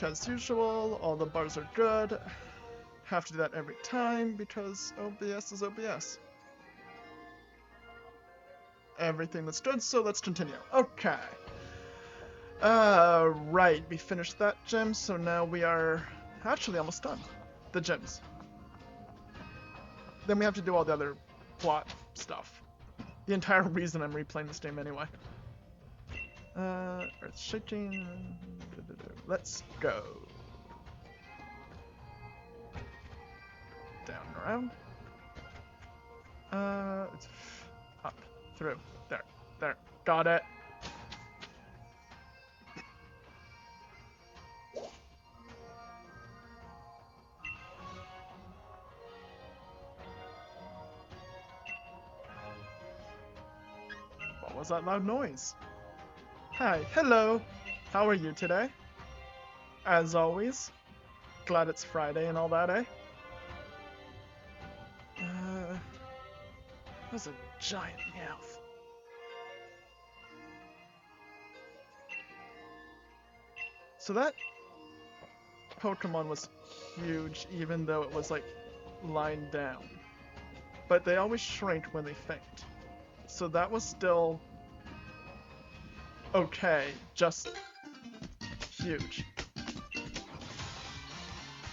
Like as usual, all the bars are good. Have to do that every time because OBS is OBS. Everything that's good, so let's continue. Okay. Right, we finished that gym, so now we are actually almost done. The gyms. Then we have to do all the other plot stuff. The entire reason I'm replaying this game anyway. Earth shaking. Let's go. Down and around. It's up, through, there. Got it. What was that loud noise? Hi, hello. How are you today? As always. Glad it's Friday and all that, eh? That was a giant Meowth. So that Pokemon was huge even though it was like lying down. But they always shrink when they faint. So that was still okay, just huge.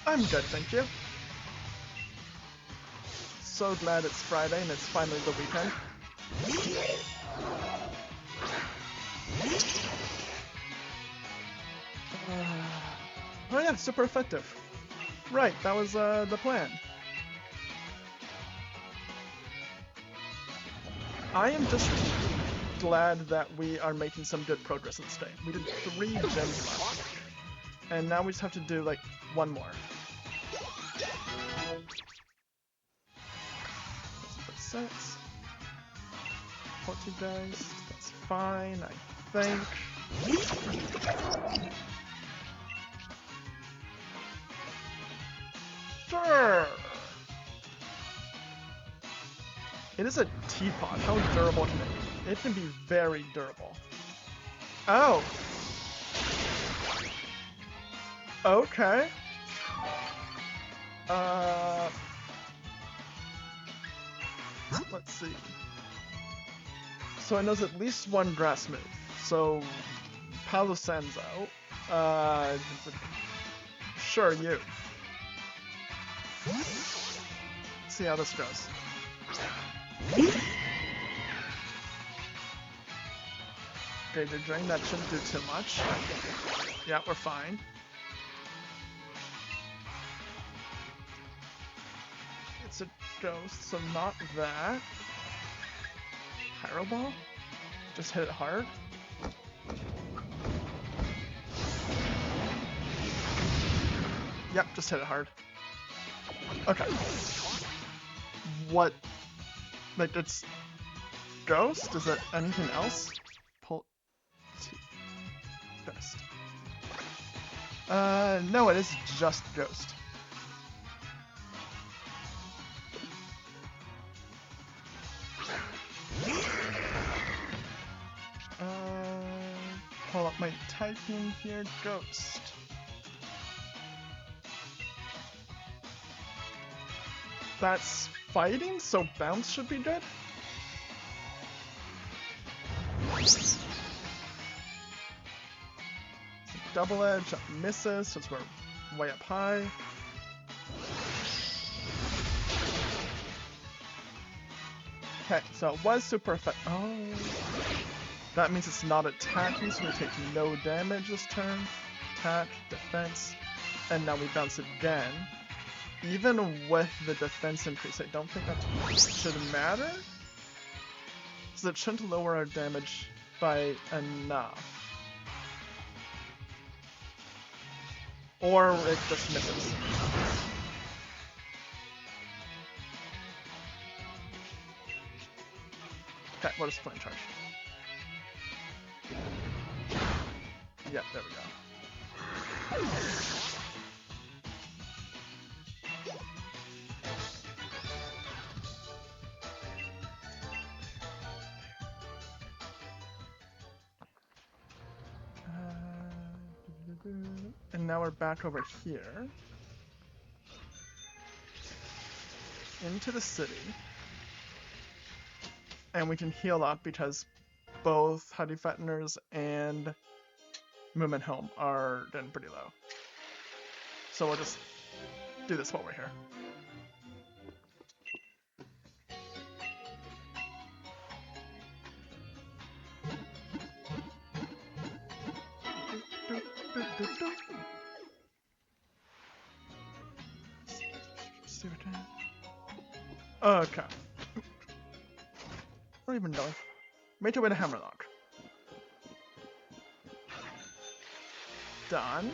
I'm good, thank you. So glad it's Friday and it's finally the weekend. Oh yeah, super effective. Right, that was the plan. I am just glad that we are making some good progress in this game. We did 3 gyms last week, and now we just have to do like 1 more. Sets. 40 dice, that's fine, I think. Sure! It is a teapot. How durable can it be? It can be very durable. Oh! Okay. Let's see. So it knows at least 1 grass move. So, Palo Sands out. Sure, you. Let's see how this goes. Danger Drain, that shouldn't do too much. Yeah, we're fine. It's a ghost, so not that. Pyro Ball? Just hit it hard. Yep, just hit it hard. Okay. What? Like, it's ghost? Is it anything else? Pull. Best. No, it is just ghost. Pull up my typing here, ghost. That's fighting, so bounce should be good. Double edge, that misses, since we're way up high. Okay, so it was super effective. Oh. That means it's not attacking, so we take no damage this turn. Attack, defense, and now we bounce again. Even with the defense increase, I don't think that should matter. So it shouldn't lower our damage by enough. Or it just misses. Okay, what is flame charge? Yeah, there we go. And now we're back over here. Into the city. And we can heal up because both Huddy Fettiners and Moomin Home are getting pretty low. So we'll just do this while we're here. Okay. I don't even know. Make your way to Hammerlock. Done.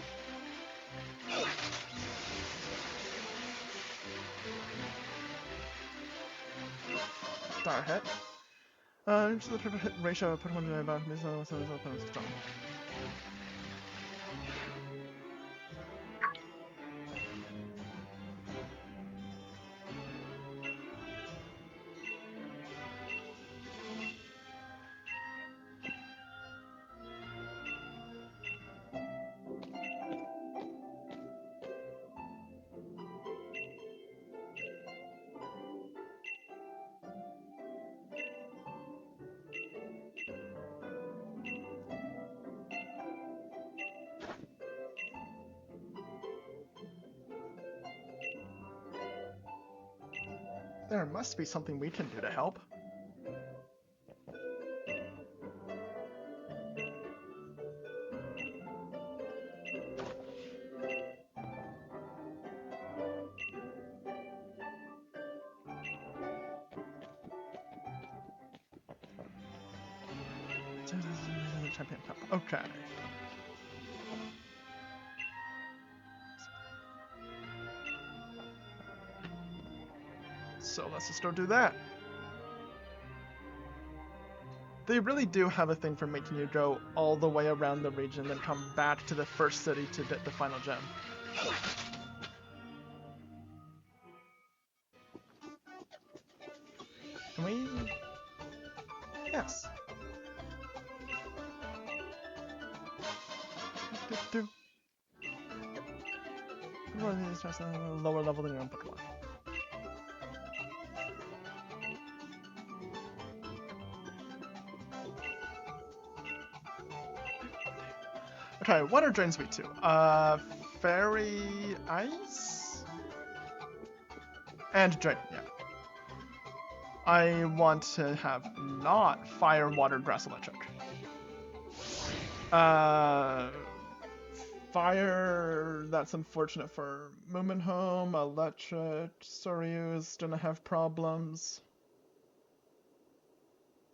Star hit. Just the hit ratio put one about me, so it's strong. There must be something we can do to help. Champion Cup. Okay. So let's just go do that. They really do have a thing for making you go all the way around the region, then come back to the first city to get the final gem. Can we? Yes. Lower level than your own Pokemon. Okay, what are Drain Sweet 2? Fairy Ice? And Drain, yeah. I want to have not Fire, Water, Grass, Electric. Fire, that's unfortunate for Moomin Home. Electric, Soryu's gonna have problems.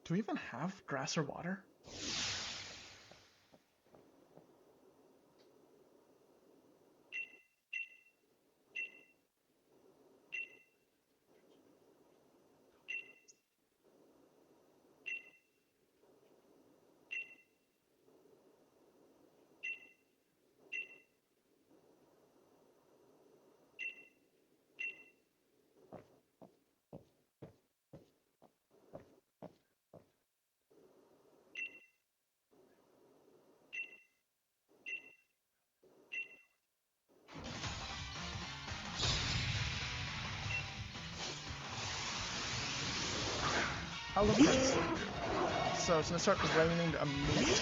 Do we even have Grass or Water? How will this do? So it's gonna start raining immediately.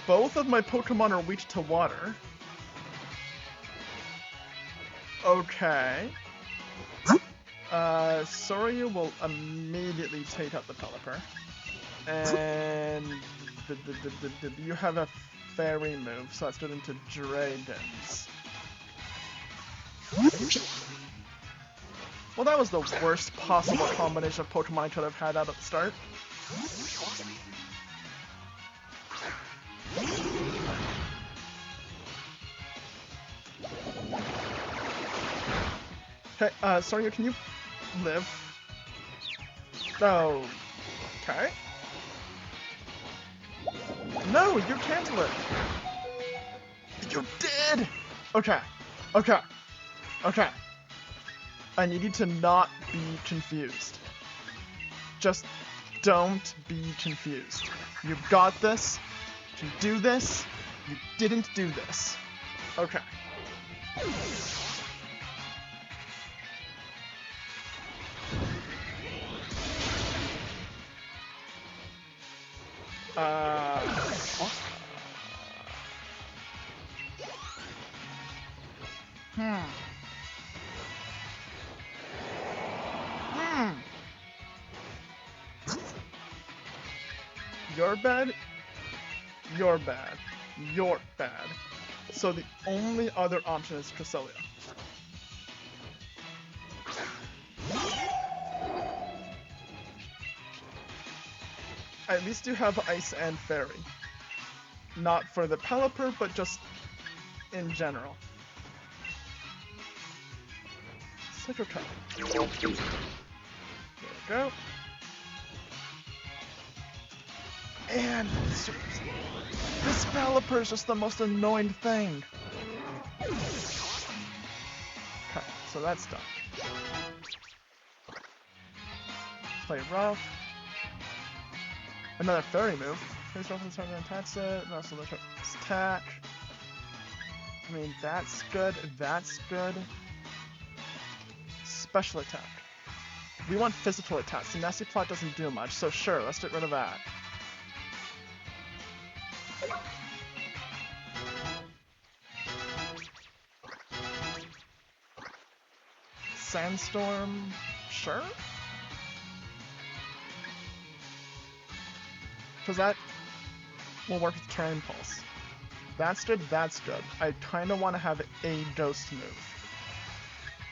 Both of my Pokemon are weak to water. Okay. Soryu will immediately take out the Pelipper. And you have a fairy move, so that's good into Dragons. Well, that was the worst possible combination of Pokemon I could have had out at the start. Okay, Soryu, can you live? Oh, okay. No, you can't live. You did! Okay, okay, okay. I need you to not be confused. Just don't be confused. You've got this. Did you do this? You didn't do this. Okay. You're bad. You're bad. You're bad. So the only other option is Cresselia. At least you have Ice and Fairy. Not for the Pelipper, but just in general. Psycho Trap. There we go. And this Pelipper is just the most annoying thing. Okay, so that's done. Play rough. Another fairy move. Face rough and start to attack it. And also the attack. I mean, that's good. That's good. Special attack. We want physical attacks. The Nasty Plot doesn't do much, so sure, let's get rid of that. Sandstorm, sure? Because that will work with Terrain Pulse. That's good, that's good. I kind of want to have a Ghost move.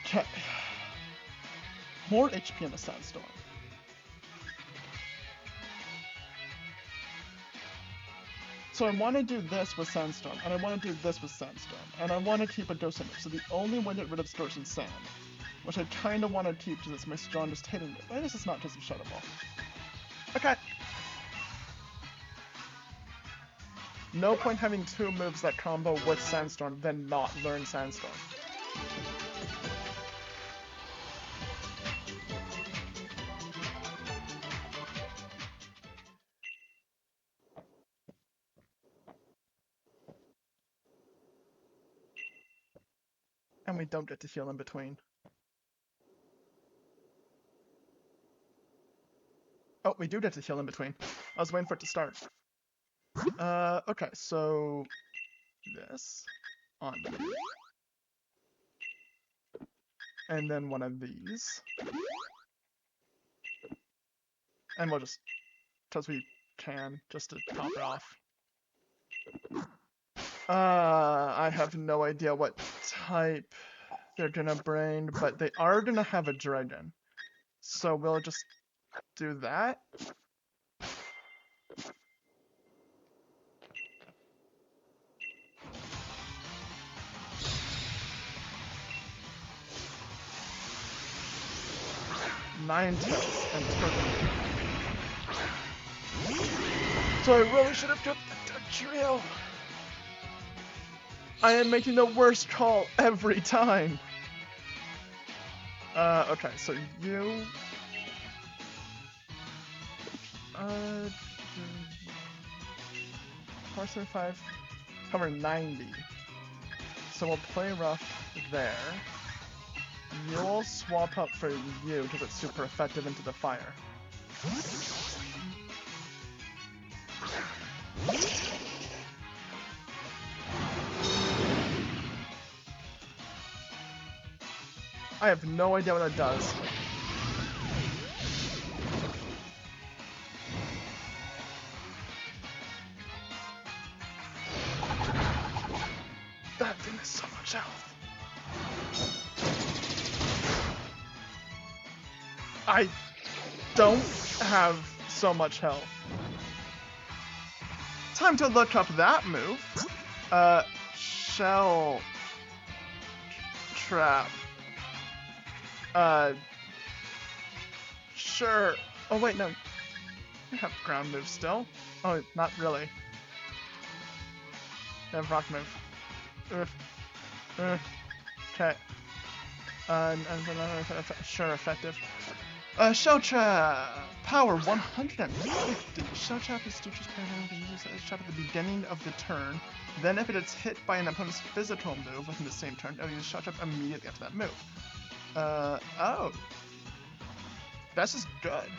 Okay. More HP in the Sandstorm. So I want to do this with Sandstorm, and I want to do this with Sandstorm, and I want to keep a Ghost move. So the only way to get rid of Distortion Sand, which I kind of want to keep because it's my strongest hitting move. I guess it's not because of Shadow Ball. Okay. No point having two moves that combo with Sandstorm, then not learn Sandstorm. And we don't get to heal in between. Oh, we do get to heal in between. I was waiting for it to start. Okay, so this on me. And then one of these. And we'll just, because we can, just to top it off. I have no idea what type they're gonna bring, but they are gonna have a dragon. So we'll just do that. Ninetales and Turtle. So I really should have took the trio. I am making the worst call every time. Okay, so you... Parson 5, cover 90. So we'll play rough there. You'll swap up for you because it's super effective into the fire. I have no idea what that does. That thing is so much health. I don't have so much health. Time to look up that move. Shell Trap. Sure. Oh wait, no. I have ground move still. Oh, not really. I have rock move. Okay. Sure, effective. Shell Trap! Power 150. Shell Trap is Stooch's power to use a trap at the beginning of the turn. Then if it is hit by an opponent's physical move within the same turn, it'll use Shell Trap immediately after that move. Oh. That's just good.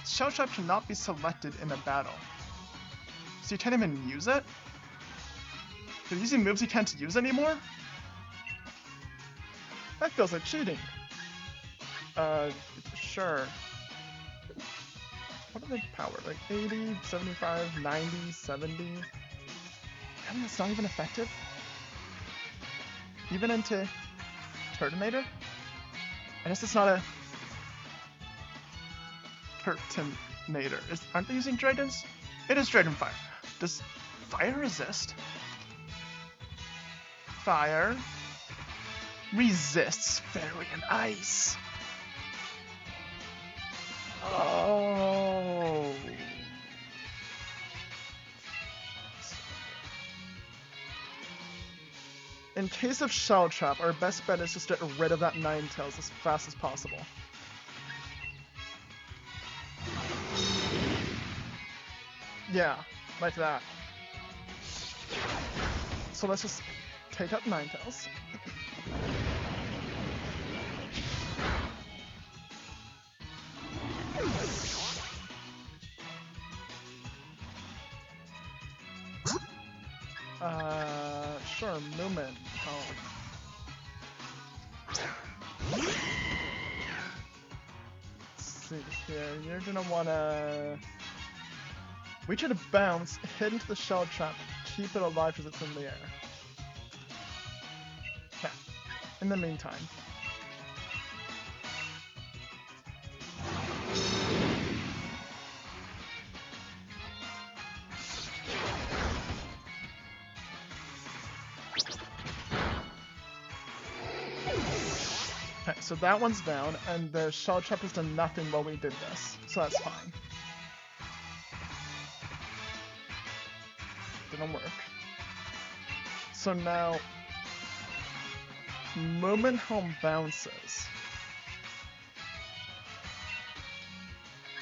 Shell Trap cannot be selected in a battle. So you can't even use it? If you're using moves you can't use anymore? That feels like cheating. Sure. What are they power? Like 80, 75, 90, 70? I mean, it's not even effective? Even into Turtonator? I guess it's not a Turtonator. Aren't they using dragons? It is Dragon Fire. Does fire resist? Fire resists fairy and ice. Oh. In case of Shell Trap, our best bet is just to get rid of that Ninetales as fast as possible. Yeah, like that. So let's just take out Ninetales. Sure, Moomin. Let's see here, you're gonna wanna... We should bounce, hit into the Shell Trap, keep it alive because it's in the air. Okay, in the meantime. Okay, so that one's down, and the Shell Trap has done nothing while we did this, so that's fine. Didn't work. So now, Moomin Home bounces.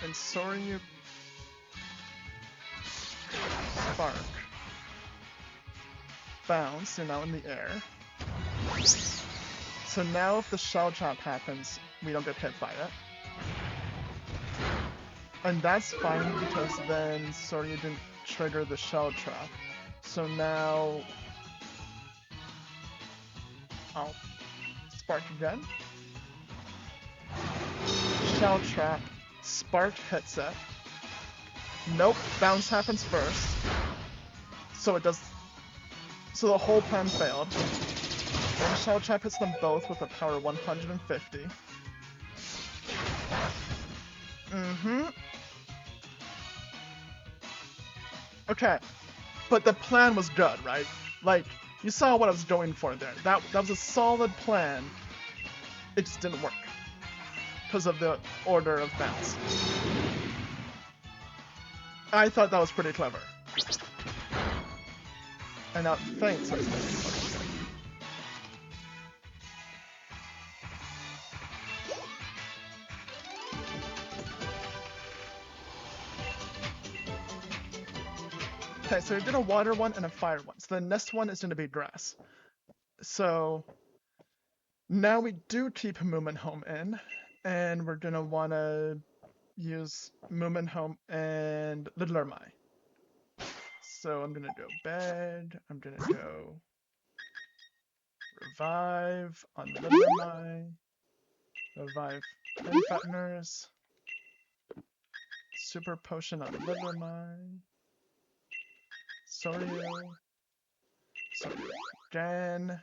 And Soryu Spark. Bounce, you're now in the air. So now if the Shell Trap happens, we don't get hit by it. And that's fine because then Soryu didn't trigger the Shell Trap. So now I'll Spark again. Shell Trap. Spark hits it. Nope, bounce happens first. So it does. So the whole plan failed. Then Shell Trap hits them both with a power 150. Okay, but the plan was good, right? Like, you saw what I was going for there. That was a solid plan. It just didn't work. Because of the order of bounce. I thought that was pretty clever. And now, thanks. Okay, so we did a water one and a fire one. So the next one is going to be grass. So now we do keep Moomin Home in, and we're going to want to use Moomin Home and Littler Mai. So I'm going to go bed, I'm going to go revive on Littler Mai, revive Fatteners, super potion on Littler Mai, Soryu again,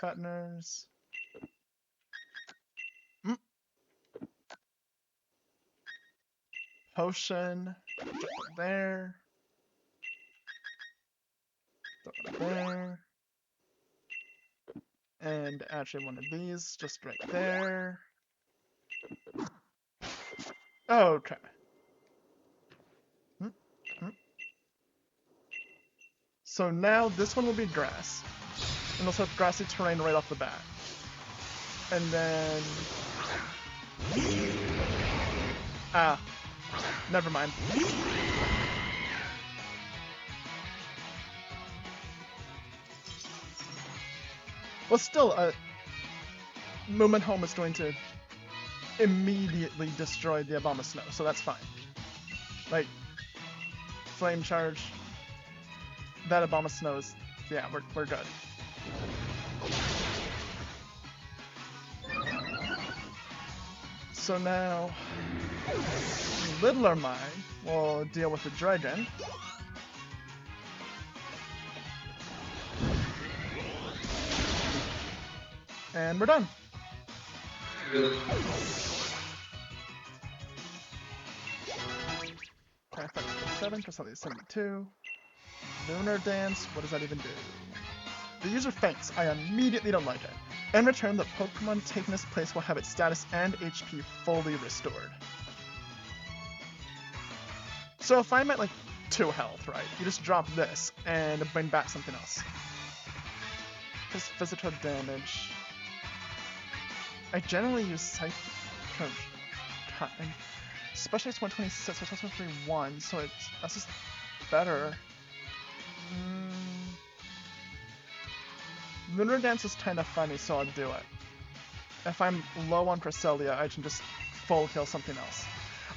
Fatteners. Potion, drop it there, drop it there, and actually one of these just right there. Okay. So now this one will be grass. And also have grassy terrain right off the bat. And then... Ah. Never mind. Well, still, Moomin Home is going to immediately destroy the Abomasnow, so that's fine. Like, Flame Charge, that Abomasnow is, yeah, we're good. So now, Littler Mai will deal with the dragon. And we're done. Okay, effect 7, Cresselia 72. Lunar Dance, what does that even do? The user faints. I immediately don't like it. In return, the Pokemon taking this place will have its status and HP fully restored. So if I'm at like 2 health, right, you just drop this and bring back something else. Just physical damage. I generally use Psycho Cutting. Especially it's 126, so it's 131, so that's just better. Lunar Dance is kind of funny, so I'll do it. If I'm low on Cresselia, I can just full heal something else.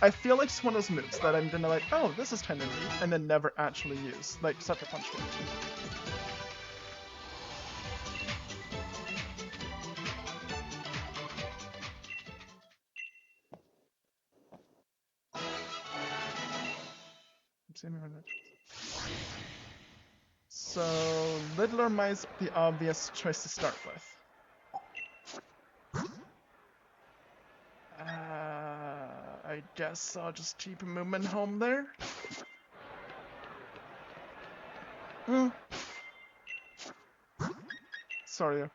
I feel like it's one of those moves that I'm gonna like, oh, this is kind of neat, and then never actually use, like Sucker Punch Damage. So, Littler Mai's the obvious choice to start with. I guess I'll just keep Moomin Home there. Sorry.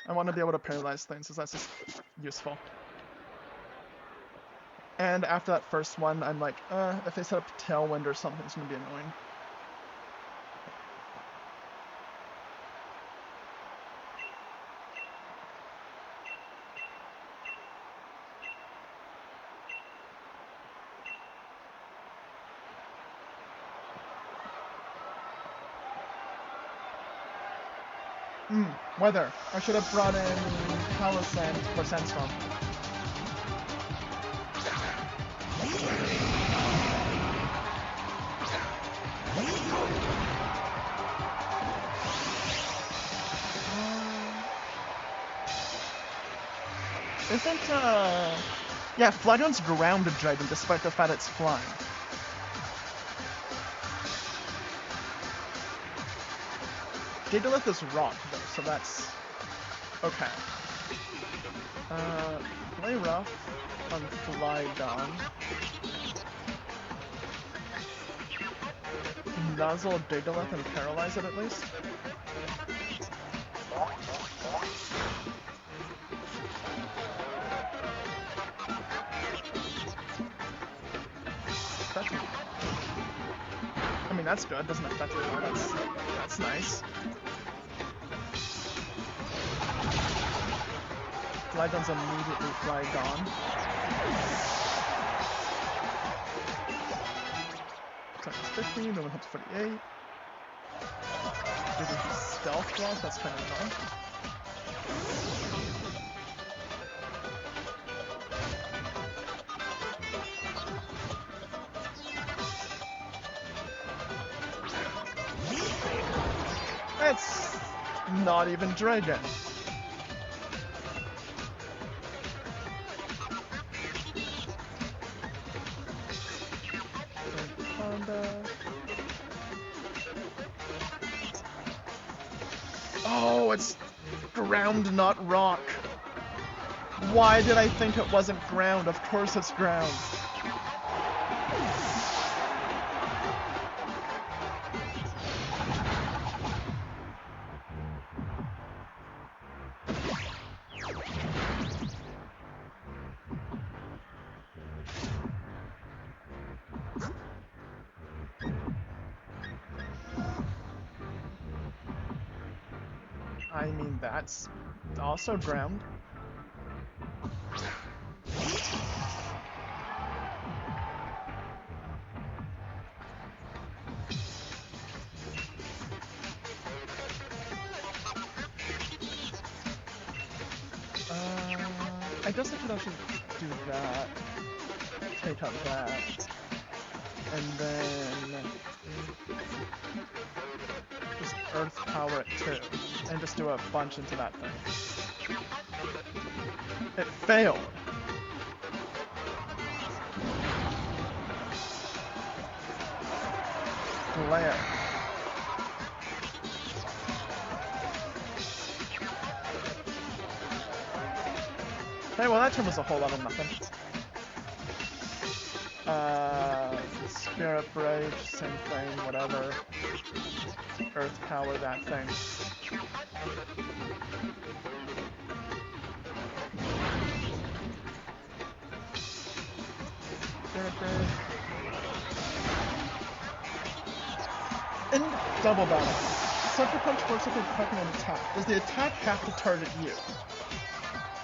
I want to be able to paralyze things, so that's just useful. And after that first one, I'm like, if they set up Tailwind or something, it's going to be annoying. Weather. I should have brought in Power Sand for Sandstorm. Isn't, yeah, Flygon's grounded dragon despite the fact it's flying. Gigalith is rock, though, so that's okay. Play rough on Flygon. Nuzzle Gigalith and paralyze it at least. I mean, that's good. Doesn't affect it at all. That's nice. Flygon's immediately Flygon. Attack is 50, no one hits 48. Maybe stealth block, that's kind of annoying. That's not even dragon. Oh, it's ground, not rock. Why did I think it wasn't ground? Of course it's ground. I mean, that's also ground. I guess I could actually do that. Take out that. And then just earth power it too. And just do a bunch into that thing. It failed! Glare. Hey, well that turn was a whole lot of nothing. Spirit Rage, same thing, whatever. Earth power that thing. Spirit Rage. In double battle, Sucker Punch works like a Pokemon attack. Does the attack have to target you?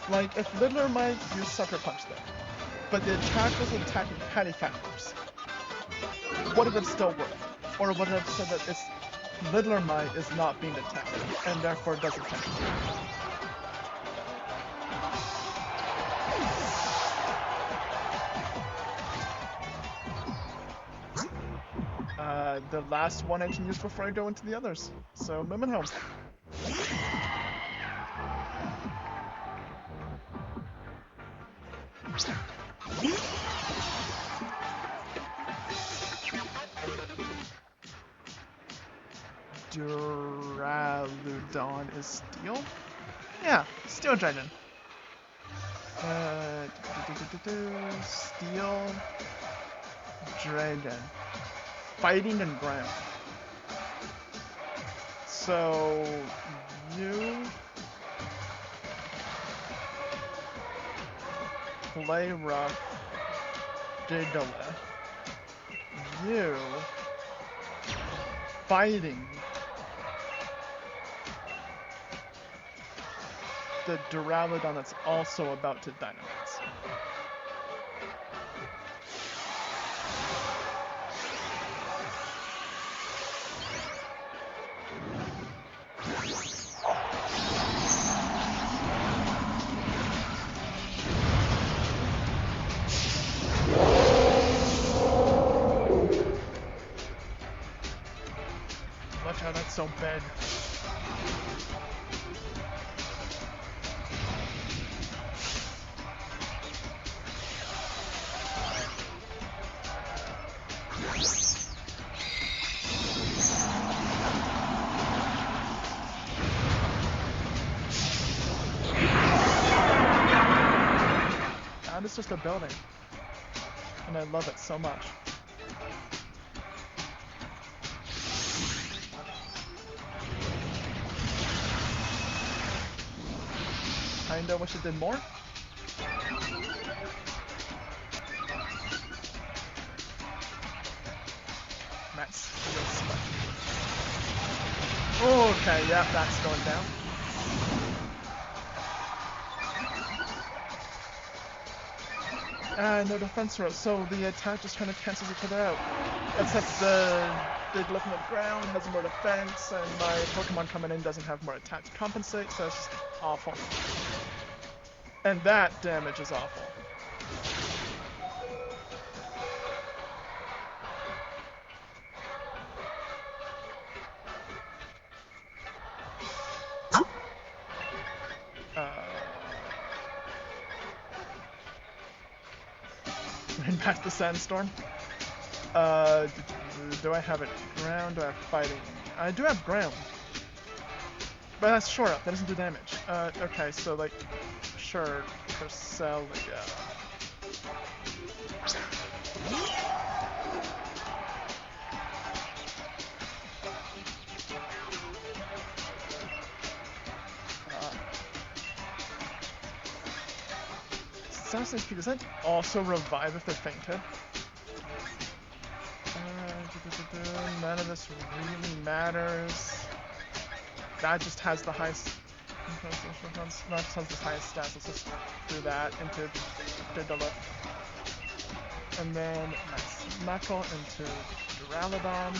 Like, if Littler might use Sucker Punch there, but the attack was attacking Patty Factors, would it have still worked? Or would it have said that it's Littler Might is not being attacked, and therefore doesn't count? The last one I can use before I go into the others. So, Moomin home. Duraludon is steel? Yeah, Steel Dragon. Steel Dragon. Fighting and ground. So you play rough Gigalith. You fighting the Duraludon that's also about to Dynamax. Watch out, that's so bad. That is just a building, and I love it so much. Kinda wish it did more. Nice. Okay, yeah, that's going down. No defense row, so the attack just kind of cancels each other out. Except the Glyph on the ground has more defense, and my Pokemon coming in doesn't have more attack to compensate, so it's just awful. And that damage is awful. Bring back the Sandstorm. Do I have it ground? Do I have fighting? I do have ground. But that's short up, that doesn't do damage. Okay, so like, sure, Cresselia. Assassin's Peak, does that also revive if they're fainted? None of this really matters. That just has the highest Not since his highest stats, let's just do that into Daedalus. And then nice Knuckle into Duraludon.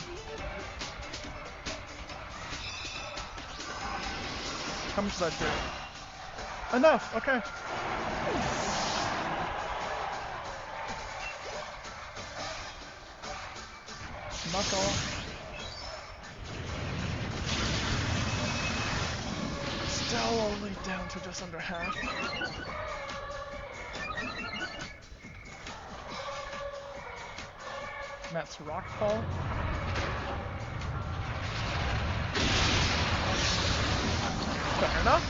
How much does that do? Enough, okay. Knuckle. Still only down to just under half. That's Rockfall. Fair enough.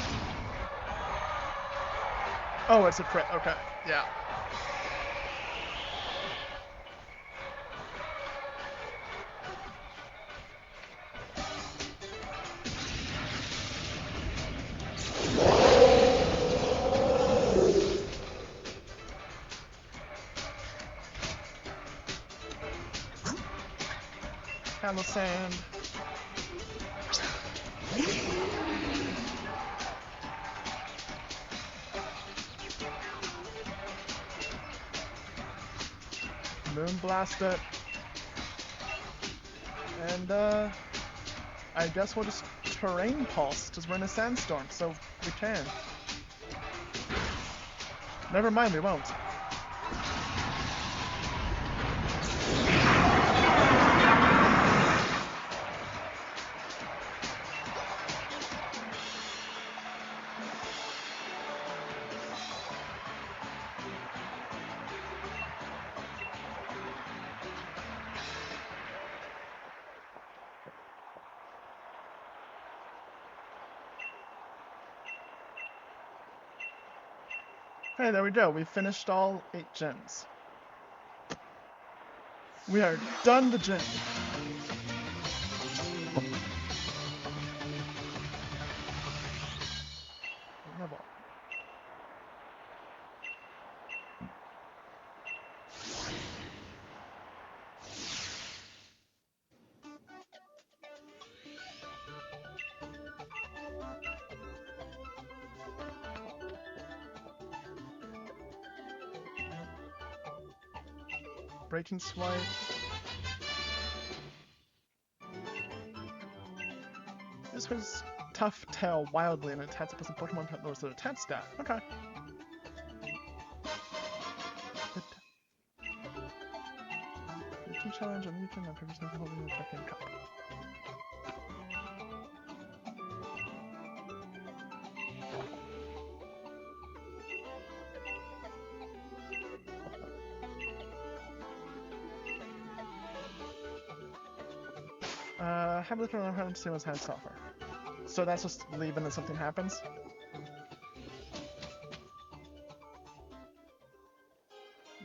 Oh, it's a crit. Okay, yeah. Handle Sand. Moonblast it. And I guess we'll just Terrain Pulse, because we're in a sandstorm, so we can. Never mind, we won't. Hey, there we go. We finished all 8 gyms. We are done the gym. Level. Breaking Swipe. This was Tough Tail wildly and attacks a person Pokemon that lowers their attack stat. Okay. Breaking Challenge and you can previously holding the Champion Cup. Have a look around and see what's had software. So that's just leaving and something happens?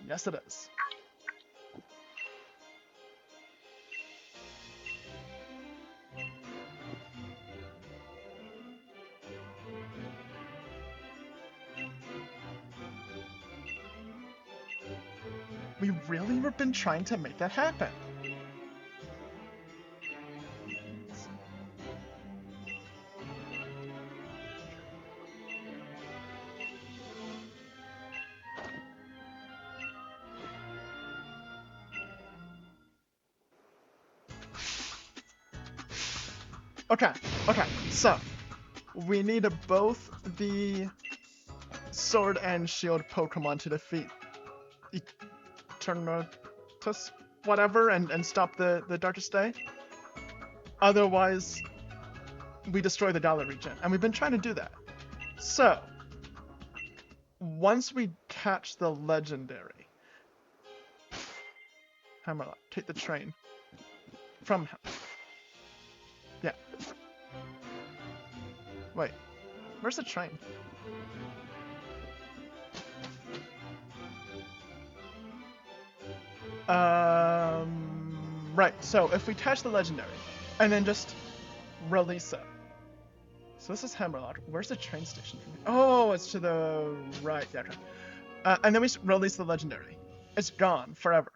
Yes, it is. We really have been trying to make that happen. Okay, so we need both the Sword and Shield Pokemon to defeat Eternatus, whatever, and stop the Darkest Day. Otherwise, we destroy the Dollar region, and we've been trying to do that. So, once we catch the Legendary, Hammerlock, take the train from him. Yeah. Wait, where's the train? Right, so if we catch the Legendary, and then just release it. So this is Hammerlock. Where's the train station? Oh, it's to the right, yeah, okay. And then we release the Legendary. It's gone forever.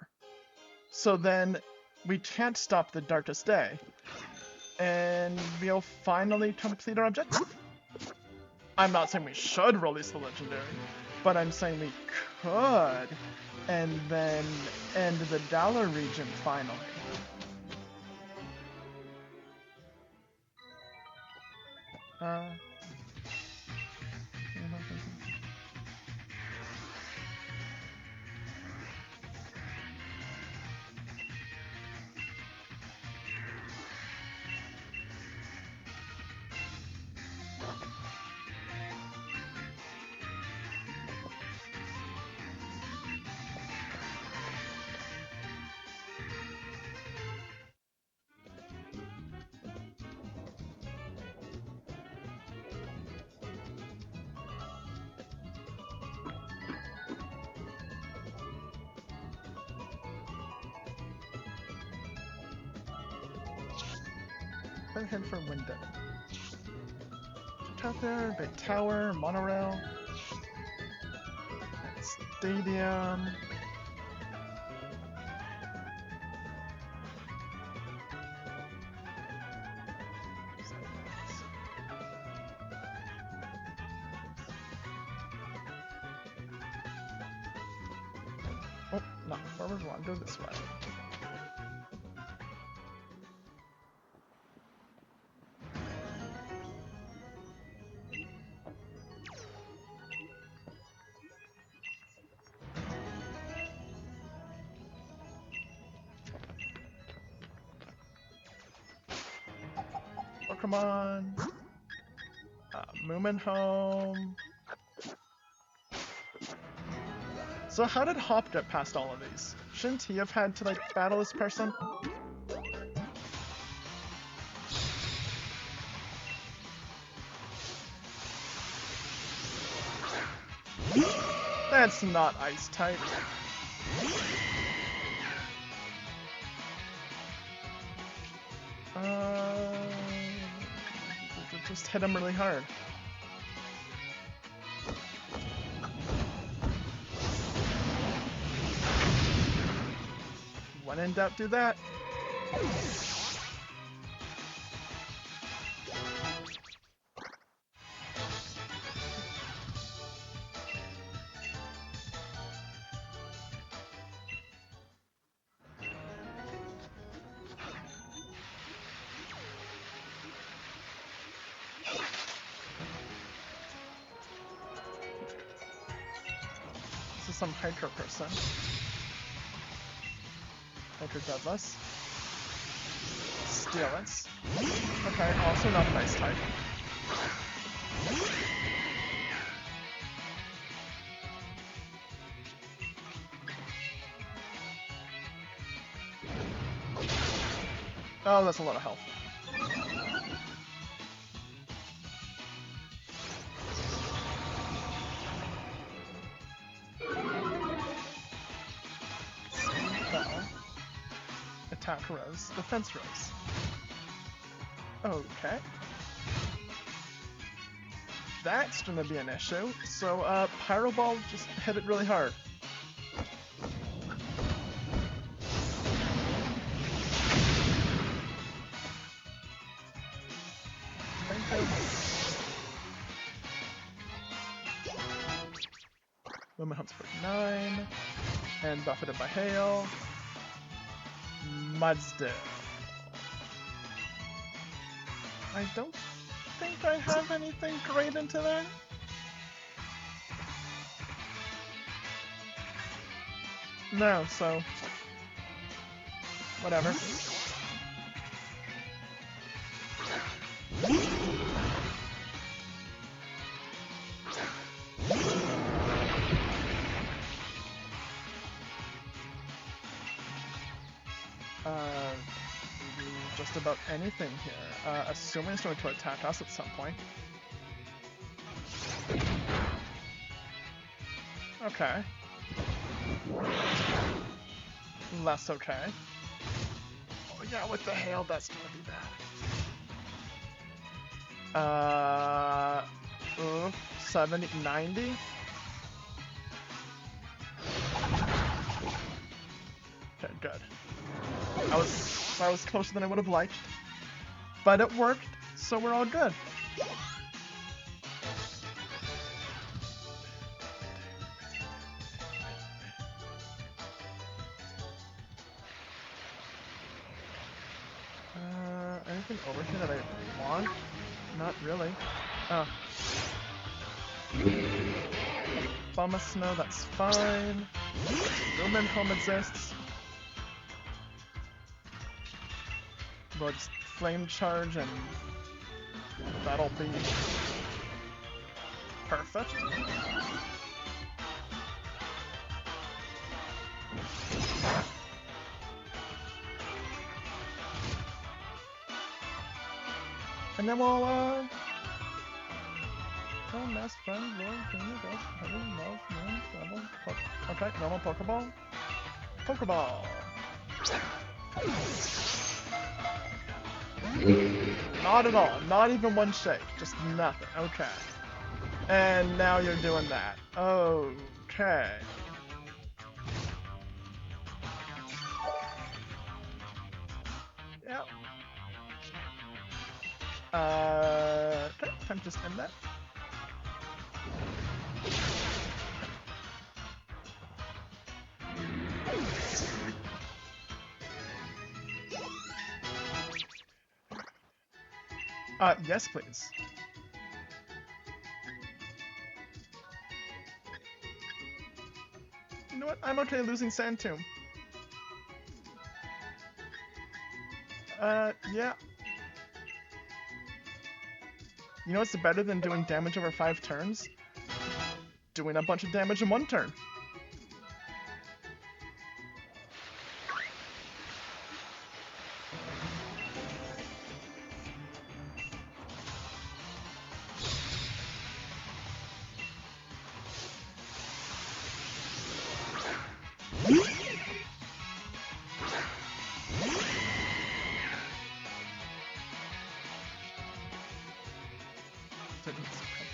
So then we can't stop the Darkest Day. And we'll finally complete our objective. I'm not saying we should release the legendary, but I'm saying we could, and then end the Dollar region finally. Then head for window. Out there, big tower, monorail, stadium. Oh, not forward, we want to go this way. Pokemon. Moomin home. So how did Hop get past all of these? Shouldn't he have had to like battle this person? That's not ice type. Just hit him really hard. When in doubt, do that. This is some Hydro person. Hydro Deadless. Steelance. Okay, also not an ice type. Oh, that's a lot of health. Attack Rose, Defense Rose. Okay. That's gonna be an issue. So, Pyro Ball, just hit it really hard. Lumen Hunt's for 9. And buffeted by Hail. Mudsdale. I don't think I have anything great into that. No, so whatever. Just about anything here. Assuming it's going to attack us at some point. Okay. Less okay. Oh yeah, with the hail, that's gonna be bad. 70, 90? Okay, good. I was closer than I would have liked. But it worked, so we're all good. anything over here that I want? Not really. Oh. Bomba Snow, that's fine. Lumen Home exists. We'll just Flame Charge and that'll be perfect. And then we'll, Mass Friend, Lord, Junior, Ghost, Heavy, Love, Moon, Level, okay, normal Pokeball. Pokeball! Not at all, not even one shake, just nothing, okay. And now you're doing that. Okay. Yep. Okay, time to just end that. Yes, please. You know what? I'm okay losing Sand Tomb. Yeah. You know what's better than doing damage over 5 turns? Doing a bunch of damage in 1 turn.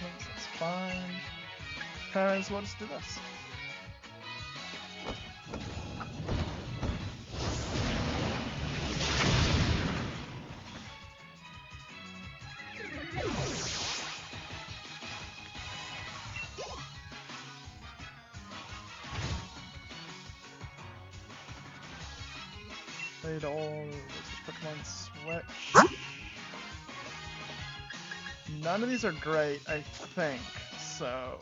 That's fine. Cause we'll just do this. Played all Pokemon Switch. None of these are great, I think, so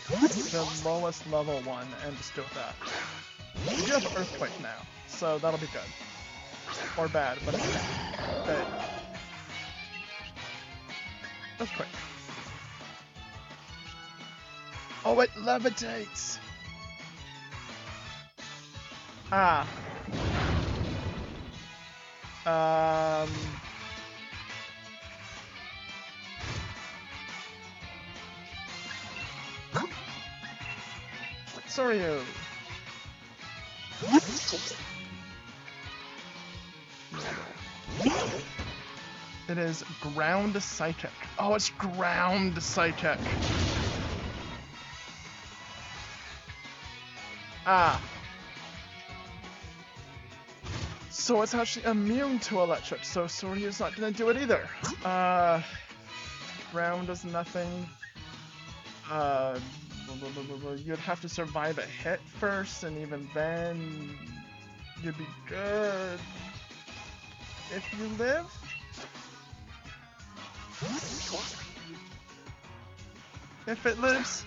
the lowest level one and just go with that. We do have Earthquake now, so that'll be good. Or bad, but it's good. Earthquake. Oh, it levitates! Ah. Sorry. It is Ground Psychic. Oh, it's Ground Psychic. Ah. So it's actually immune to electric, so Soryo's not gonna do it either. Ground does nothing. You'd have to survive a hit first, and even then, you'd be good if you live. If it lives,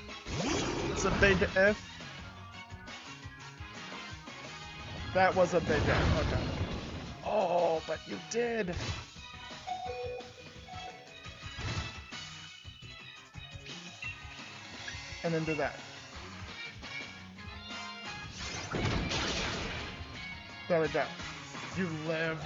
it's a big if. That was a big if, okay. Oh, but you did! And then do that. There we go. You lived.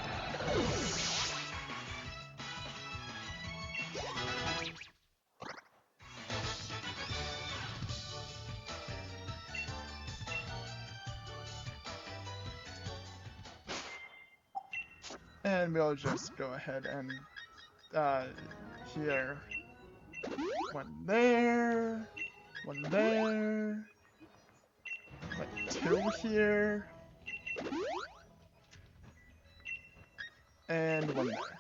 And we'll just go ahead and here. One there. One there. Like 2 here. And 1 there.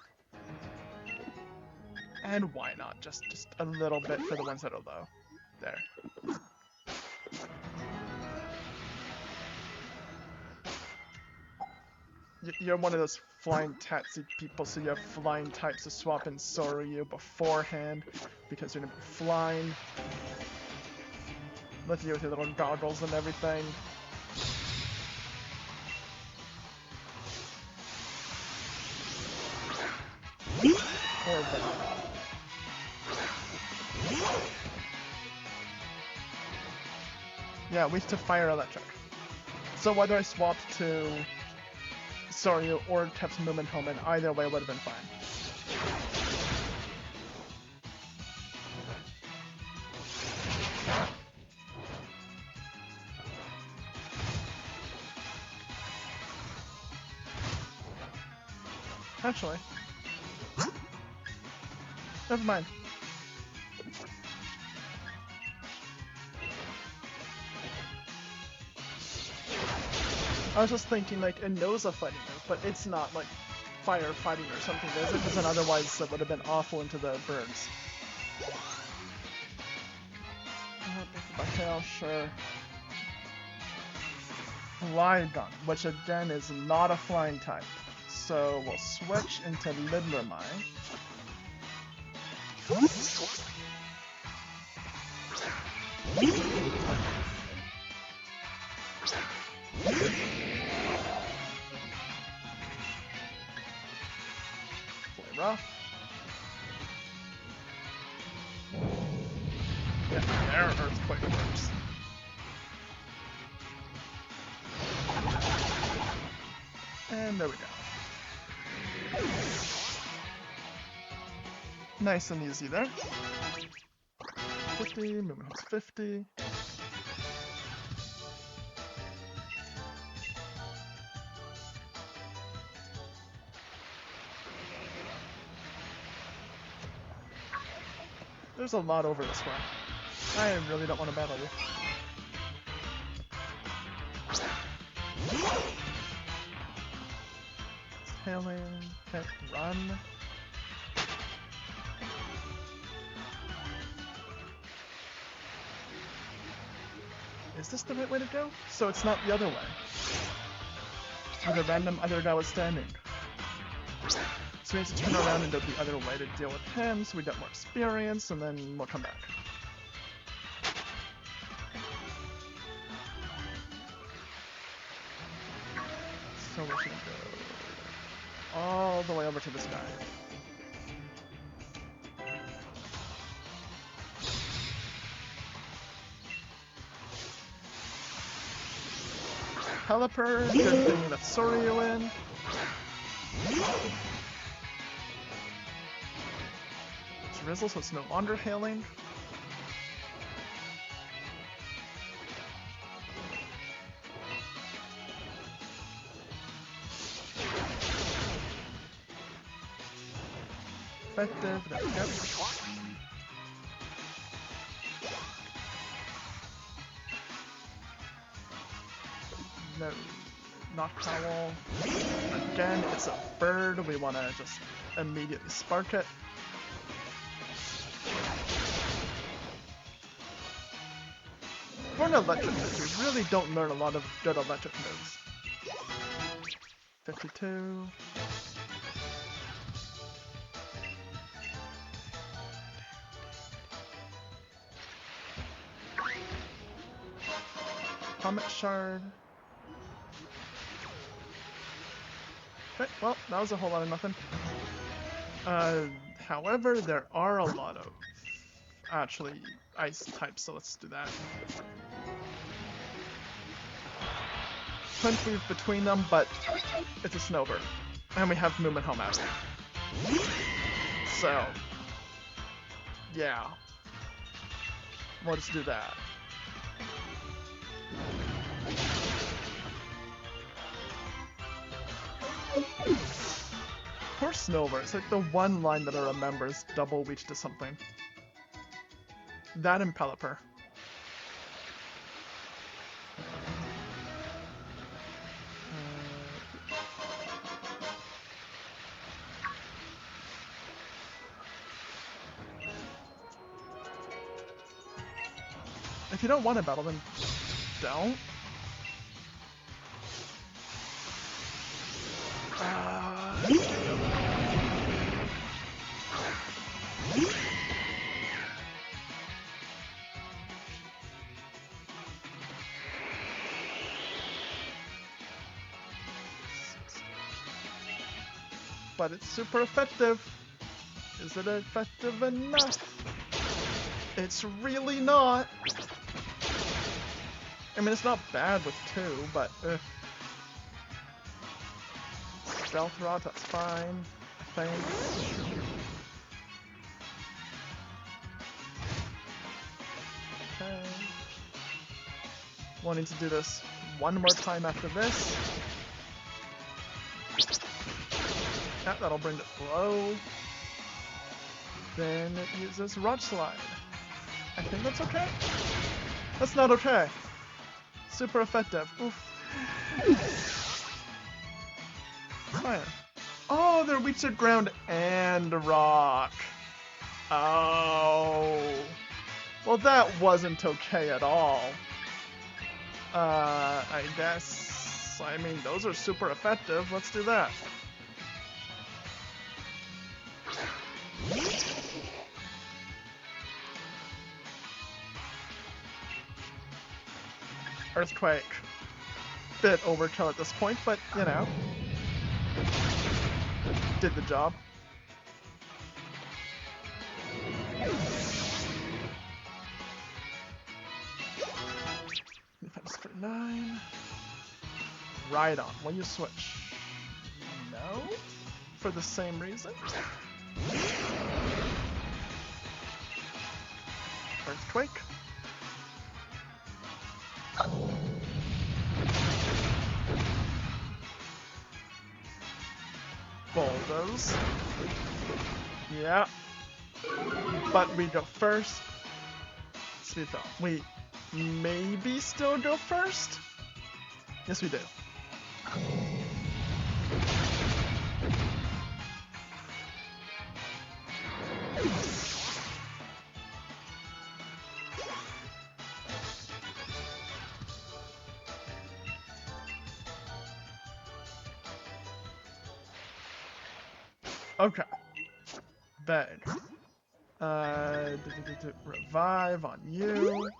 And why not? Just a little bit for the ones that are low. There. You're one of those flying tatsy people, so you have flying types to swap in Soryu beforehand because you're gonna be flying. With you with your little goggles and everything. Or that. Yeah, weak to fire electric. So whether I swapped to Soryu or kept PokeMoomin, either way would have been fine. Actually, never mind. I was just thinking, like, it knows a fighting move, but it's not, like, firefighting or something, is it? Because then otherwise it would have been awful into the birds. By tail, sure. Flygon, which again is not a flying type. So we'll switch into Lidlermai. Play rough. Yeah, there earthquake works. And there we go. Nice and easy there. 50, movement holds 50. There's a lot over this way. I really don't want to battle you. Tailing, hit, run. Is this the right way to go? So it's not the other way. Either random, other guy was standing. So we have to turn around and go the other way to deal with him, so we get more experience, and then we'll come back. So we're gonna go all the way over to this guy. Pelipper, good thing that Soryu in. Drizzle, so it's no longer hailing. Effective, there we go. No, not Howl. Again, it's a bird, we want to just immediately spark it. For an electric move, we really don't learn a lot of good electric moves. 52. Comet Shard. Okay, well, that was a whole lot of nothing. However, there are a lot of actually ice types, so let's do that. Punch move between them, but it's a snowbird. And we have movement home out. So, yeah. We'll just do that. Poor Snowbird, it's like the one line that I remember is double reach to something. That and Pelipper. If you don't want to battle, then don't. But it's super effective. Is it effective enough? It's really not. I mean, it's not bad with 2, but Stealth Rod, that's fine, I think. Okay. Wanting to do this one more time after this. Yeah, that'll bring it low. Then it uses Rock Slide. I think that's okay. That's not okay. Super effective. Oof. Fire. Oh, they're weak to ground and rock. Oh. Well, that wasn't okay at all. I guess. I mean, those are super effective. Let's do that. Earthquake. Bit overkill at this point, but you know. Did the job. Defense for 9. Right on. Will you switch? No? For the same reason? Earthquake. Bulldoze. Yeah. But we go first. Speed Belt. We maybe still go first? Yes, we do. Okay. Bag. Revive on you.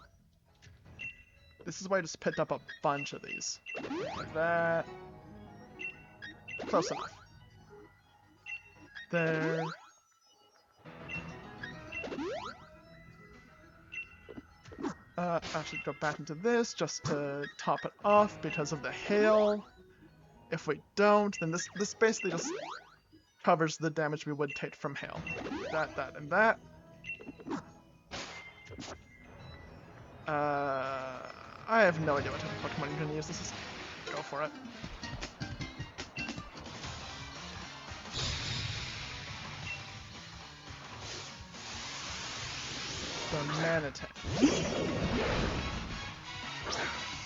This is why I just picked up a bunch of these. Like that. Close enough. There. I should go back into this just to top it off because of the hail. If we don't, then this basically just covers the damage we would take from hail. That, and that. I have no idea what type of Pokemon you're gonna use. This is... Go for it. The Manatee.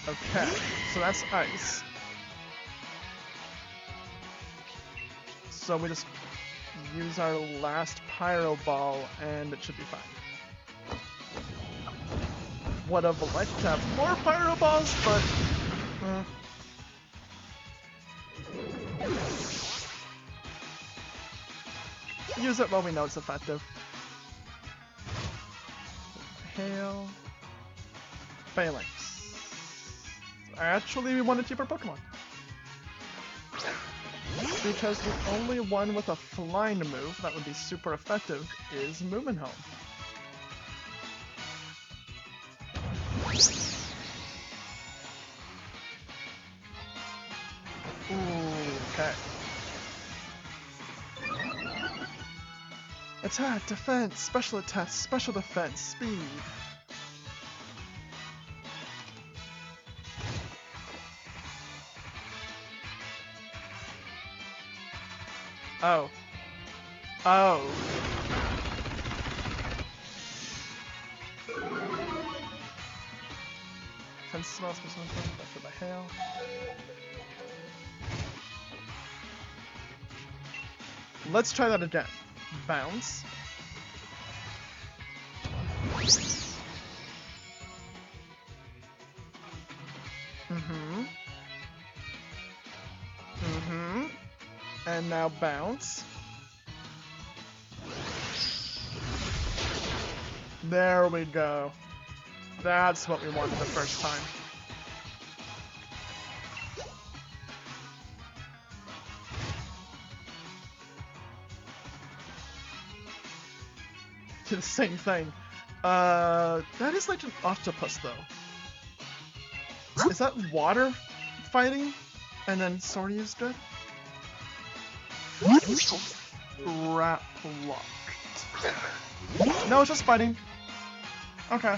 Okay, so that's ice. So we just use our last Pyro Ball and it should be fine. Would have liked to have more Pyro Balls, but... Use it while we know it's effective. Hail. Phalanx. Actually, we want a cheaper Pokemon. Because the only one with a flying move that would be super effective is Moomin Home. Ooh, okay. Attack, defense, special attack, special defense, speed. Oh. Oh. Defense spell, special attack, back for the hail. Let's try that again. Bounce. And now bounce. There we go. That's what we wanted the first time. The same thing. That is like an octopus though. Is that water fighting? And then Sorry is good? Rat locked. No, it's just fighting. Okay.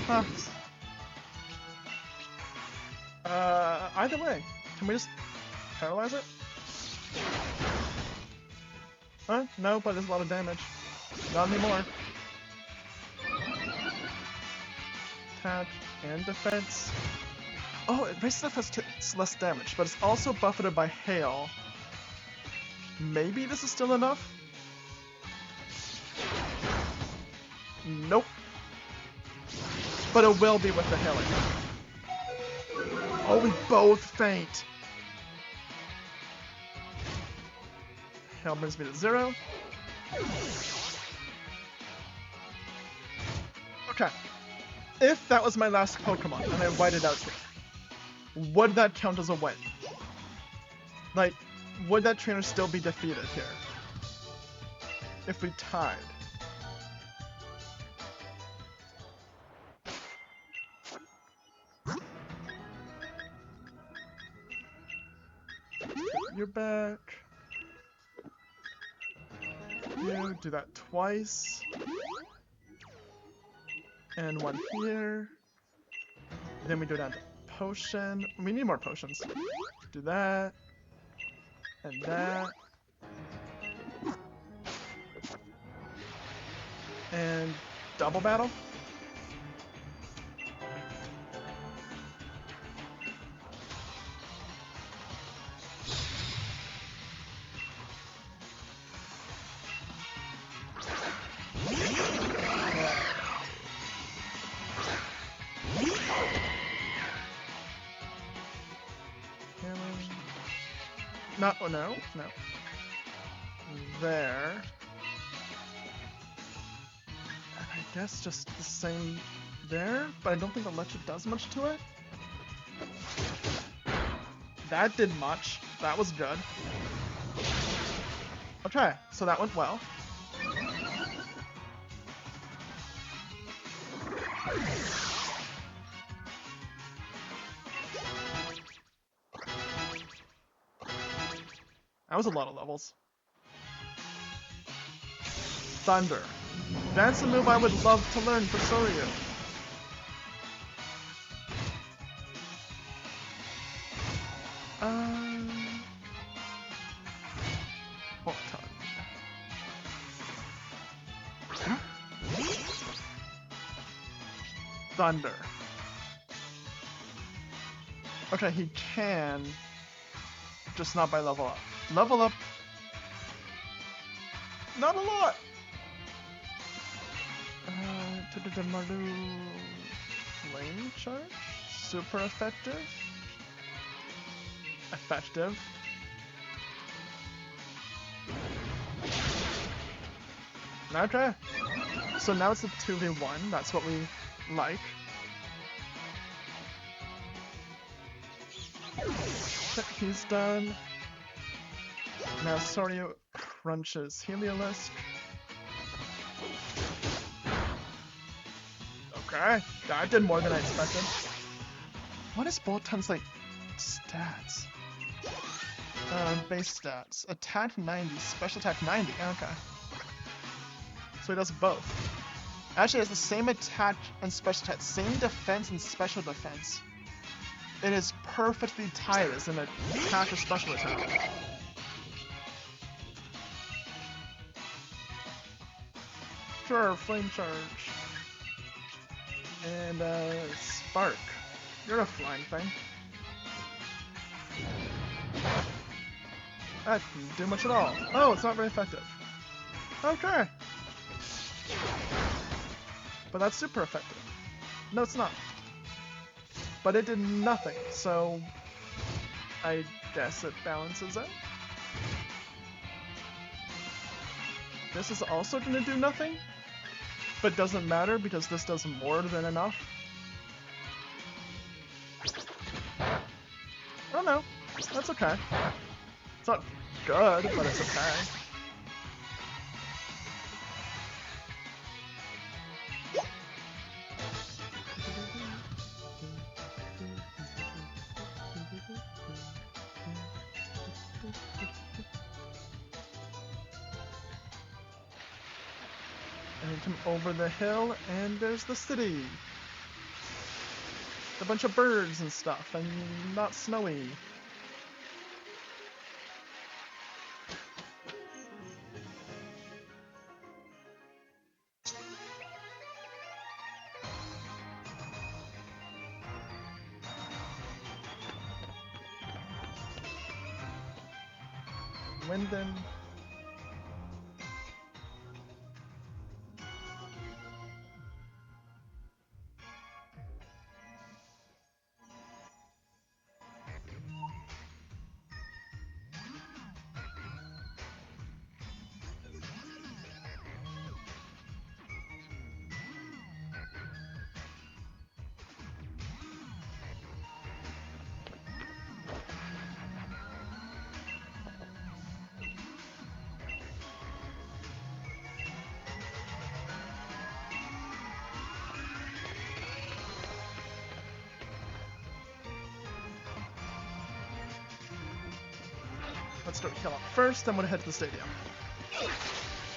Huh. Either way, can we just paralyze it? Huh? No, but there's a lot of damage. Not anymore. Attack and defense. Oh, it raises defense to less damage, but it's also buffeted by hail. Maybe this is still enough? Nope. But it will be with the hailing. Oh, we both faint. Hail brings me to 0. Okay. If that was my last Pokemon and I whited out here, would that count as a win? Like, would that trainer still be defeated here? If we tied? You're back. You do that twice. And one here. Then we go down to potion. We need more potions. Do that. And that. And double battle. No, oh no, no. There. And I guess just the same there, but I don't think the Lecha does much to it. That did much. That was good. Okay, so that went well. That was a lot of levels. Thunder. That's a move I would love to learn for Soryu. What time? Thunder. Okay, he can, just not by level up. Level up. Not a lot. Maru Flame Charge. Super effective. Effective. Okay. So now it's a 2v1. That's what we like. He's done. Now Soryu crunches Heliolisk. Okay, that did more than I expected. What is Boltun's like stats? Base stats. Attack 90, special attack 90. Okay. So he does both. Actually, it has the same attack and special attack, same defense and special defense. It is perfectly tied as an attack or special attack. Sure, flame charge. And spark. You're a flying thing. That didn't do much at all. Oh, it's not very effective. Okay. But that's super effective. No, it's not. But it did nothing, so I guess it balances out. This is also gonna do nothing, but doesn't matter because this does more than enough. I don't know. That's okay. It's not good, but it's okay. And you come over the hill, and there's the city. A bunch of birds and stuff, and not snowy. Winden. Let's start heal up first, then we'll head to the stadium.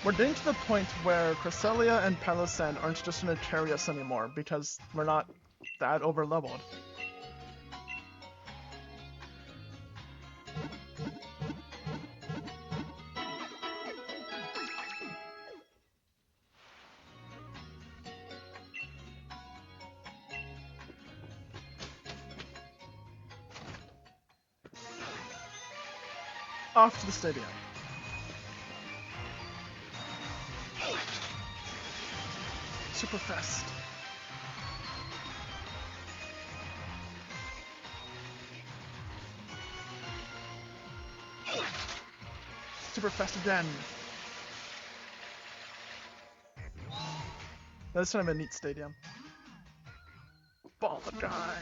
We're getting to the point where Cresselia and Palossand aren't just gonna carry us anymore because we're not that over-leveled. Off to the stadium. Super fast. Super fast again. This time a neat stadium. Ball the guy.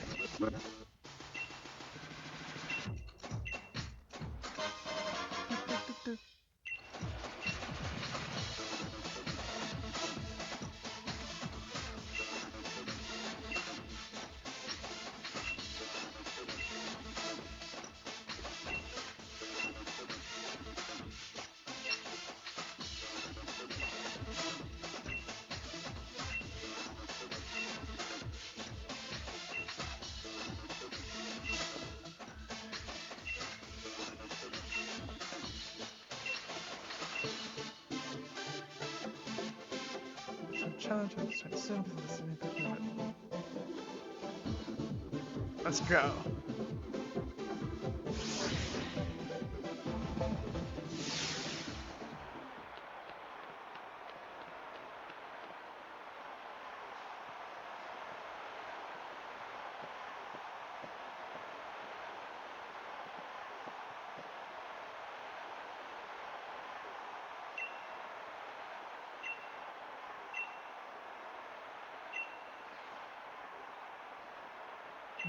Challenges, let's go.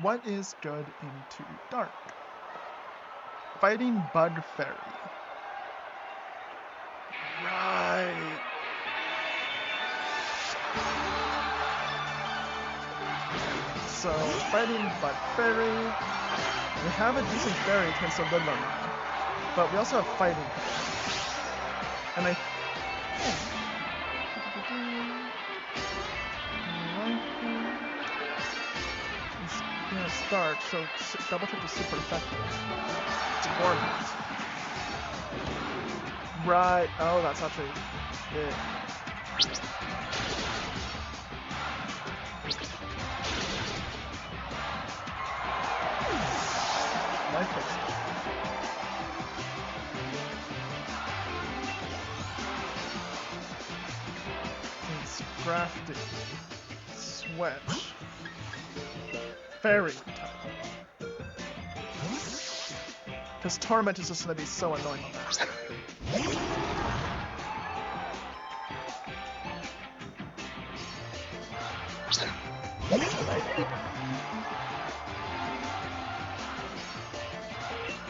What is good into dark? Fighting Bug Fairy. Right. So, fighting Bug Fairy. We have a decent fairy against a Lidler now, but we also have fighting. And I start, so double check is super effective. It's important. Right, oh, that's actually it. Life fix. It's crafty. Switch. Fairy type. Because Torment is just going to be so annoying on that.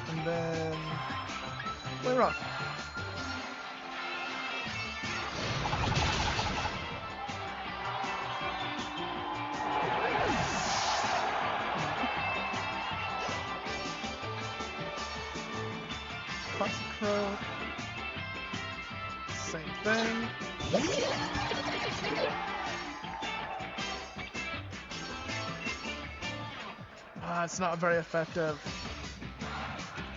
And then... We're off. Crow. Same thing. It's not very effective.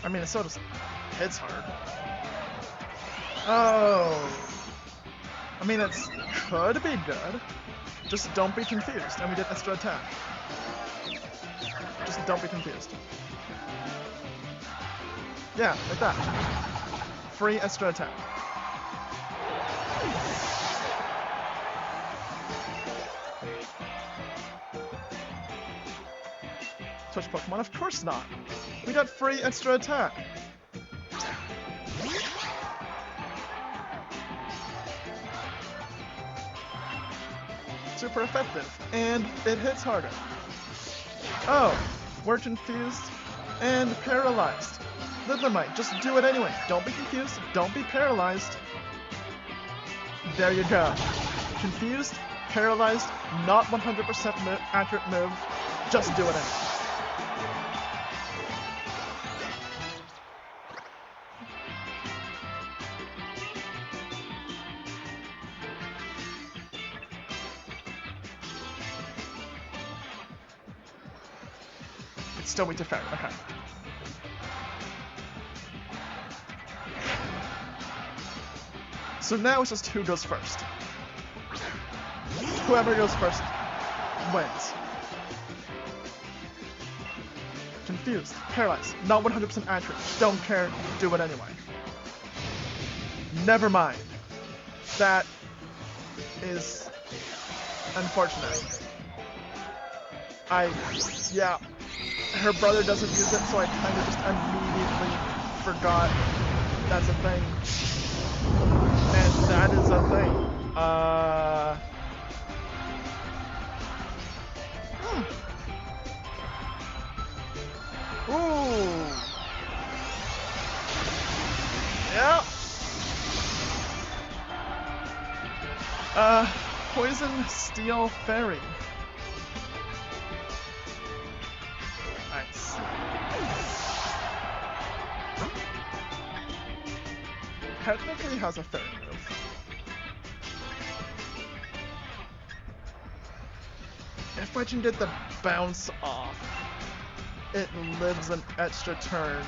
I mean, it sort of hits hard. Oh. I mean, it could be good. Just don't be confused. And we did extra attack. Just don't be confused. Yeah, like that. Free extra attack. Touch Pokemon? Of course not. We got free extra attack. Super effective. And it hits harder. Oh, we're confused and paralyzed. Lithamite, just do it anyway. Don't be confused. Don't be paralyzed. There you go. Confused, paralyzed, not 100% accurate move. Just do it anyway. It's still weak to fairy. Okay. So now it's just who goes first. Whoever goes first wins. Confused, paralyzed, not 100% accurate, don't care, do it anyway. Never mind. That is unfortunate. Yeah, her brother doesn't use it, so I kind of just immediately forgot that's a thing. And that is a thing. Ooh. Yeah. Poison Steel Fairy. Nice. Technically has a fairy move. If I can get the bounce off, it lives an extra turn,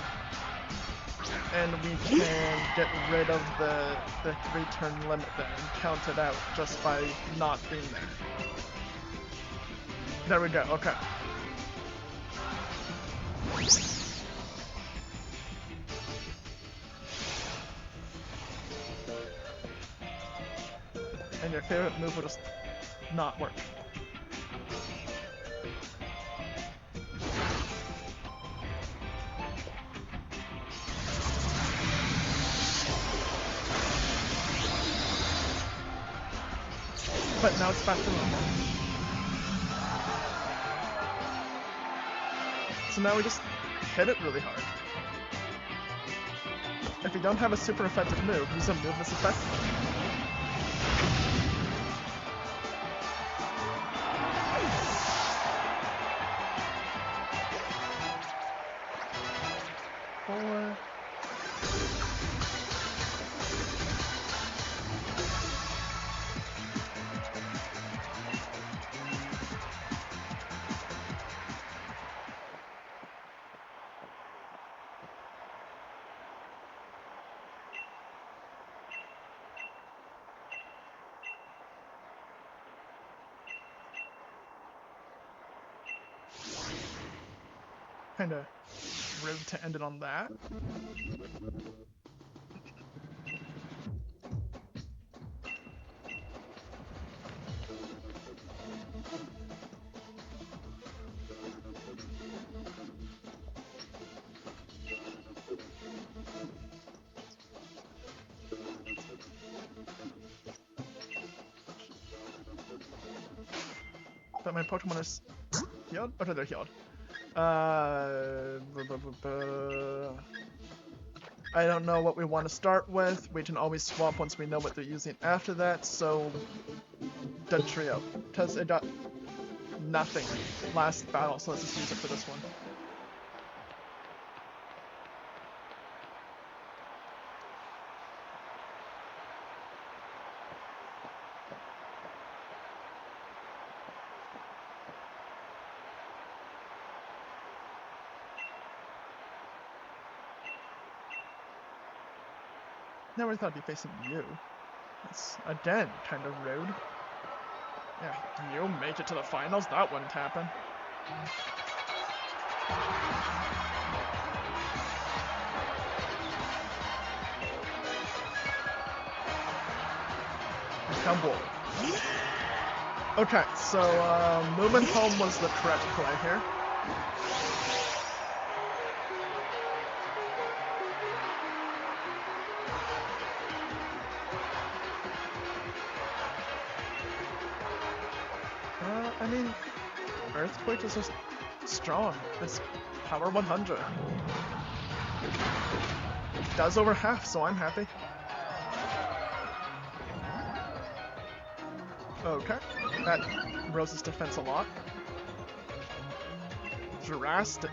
and we can get rid of the 3-turn limit there and count it out just by not being there. There we go, okay. And your favorite move will just not work. But now it's back to normal. So now we just hit it really hard. If you don't have a super effective move, use a move that's effective. Kinda rude to end it on that. that my Pokemon is healed? Okay, they're healed. I don't know what we want to start with. We can always swap once we know what they're using after that, so Dead Trio. Because it got nothing last battle, so let's just use it for this one. Never thought I'd be facing you. That's, again, kind of rude. Yeah, you make it to the finals? That wouldn't happen. Tumble. Okay, so Moomin Home was the correct play here. I mean, Earthquake is just strong. It's power 100. Does over half, so I'm happy. Okay, that raises defense a lot. Drastic.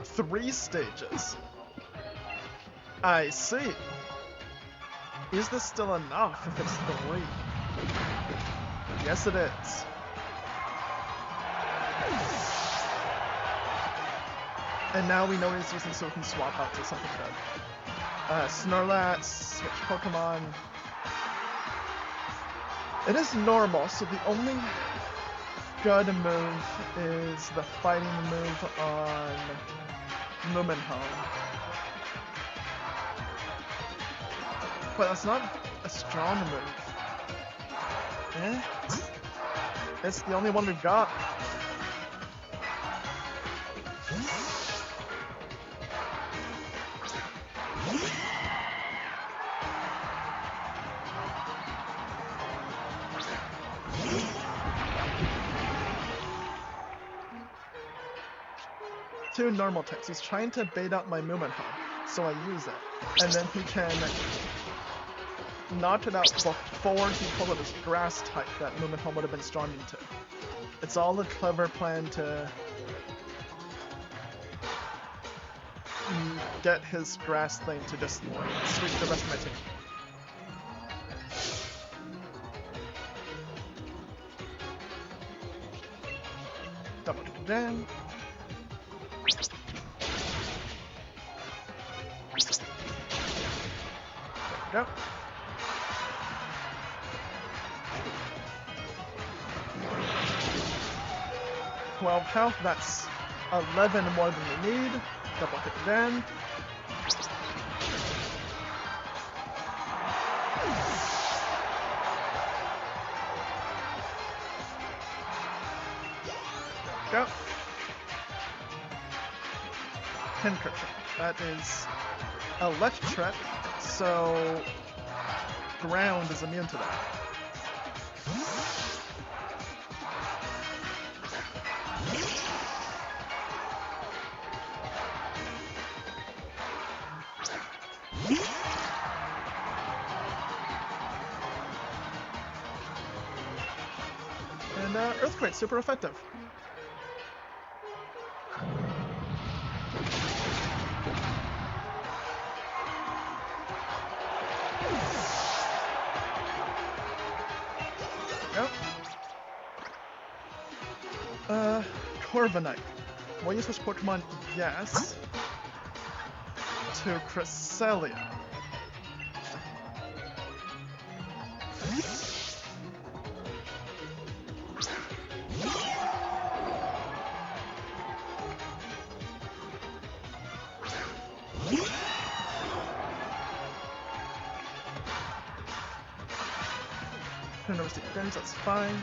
3 stages. I see. Is this still enough if it's 3? Yes, it is. And now we know what he's using, so we can swap out to something good. Snorlax, switch Pokemon. It is normal, so the only good move is the fighting move on Moomin Home. But that's not a strong move. Eh? It's the only one we've got. Two normal types. He's trying to bait out my Moomin Home, so I use it. And then he can knock it out before he pulled out his grass type that Moomin Home would have been strong into. It's all a clever plan to get his grass thing to just sweep the rest of my team. Double again. There we go. Well, health, that's 11 more than we need. Double hit again. Go. Pinkerton. That is electric, so ground is immune to that. And Earthquake, super effective. Corviknight. Will you switch Pokemon? Yes. To Cresselia. University Dance, that's fine.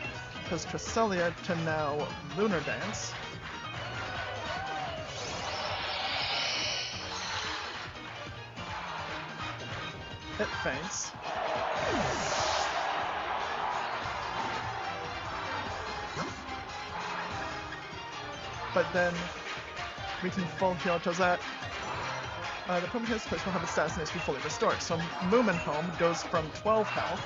Because Cresselia can now Lunar Dance. It faints. but then we can full heal Josette. The Pokemon his place will have its stats needs to be fully restored. So Moomin Home goes from 12 health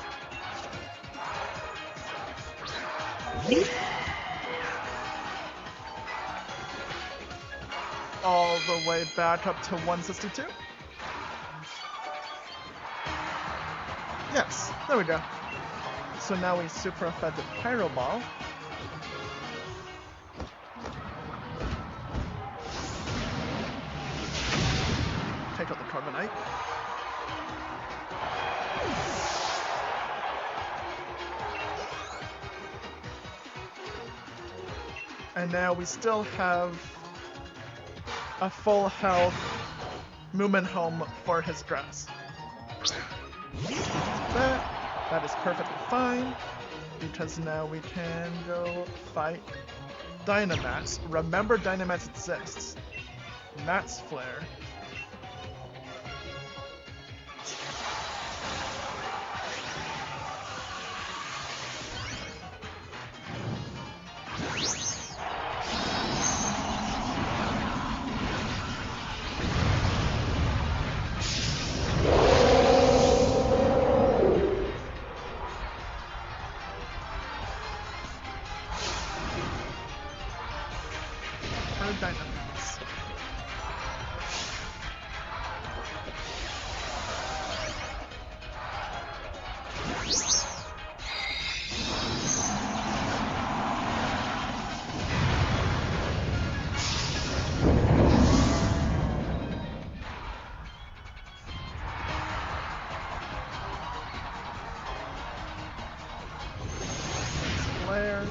all the way back up to 162. Yes, there we go. So now we super effective Pyro Ball. Take out the Carbonite. And now we still have a full health Moomin Home for his grass. That is perfectly fine, because now we can go fight Dynamax. Remember, Dynamax exists. Max Flare. Dynamax. Flare.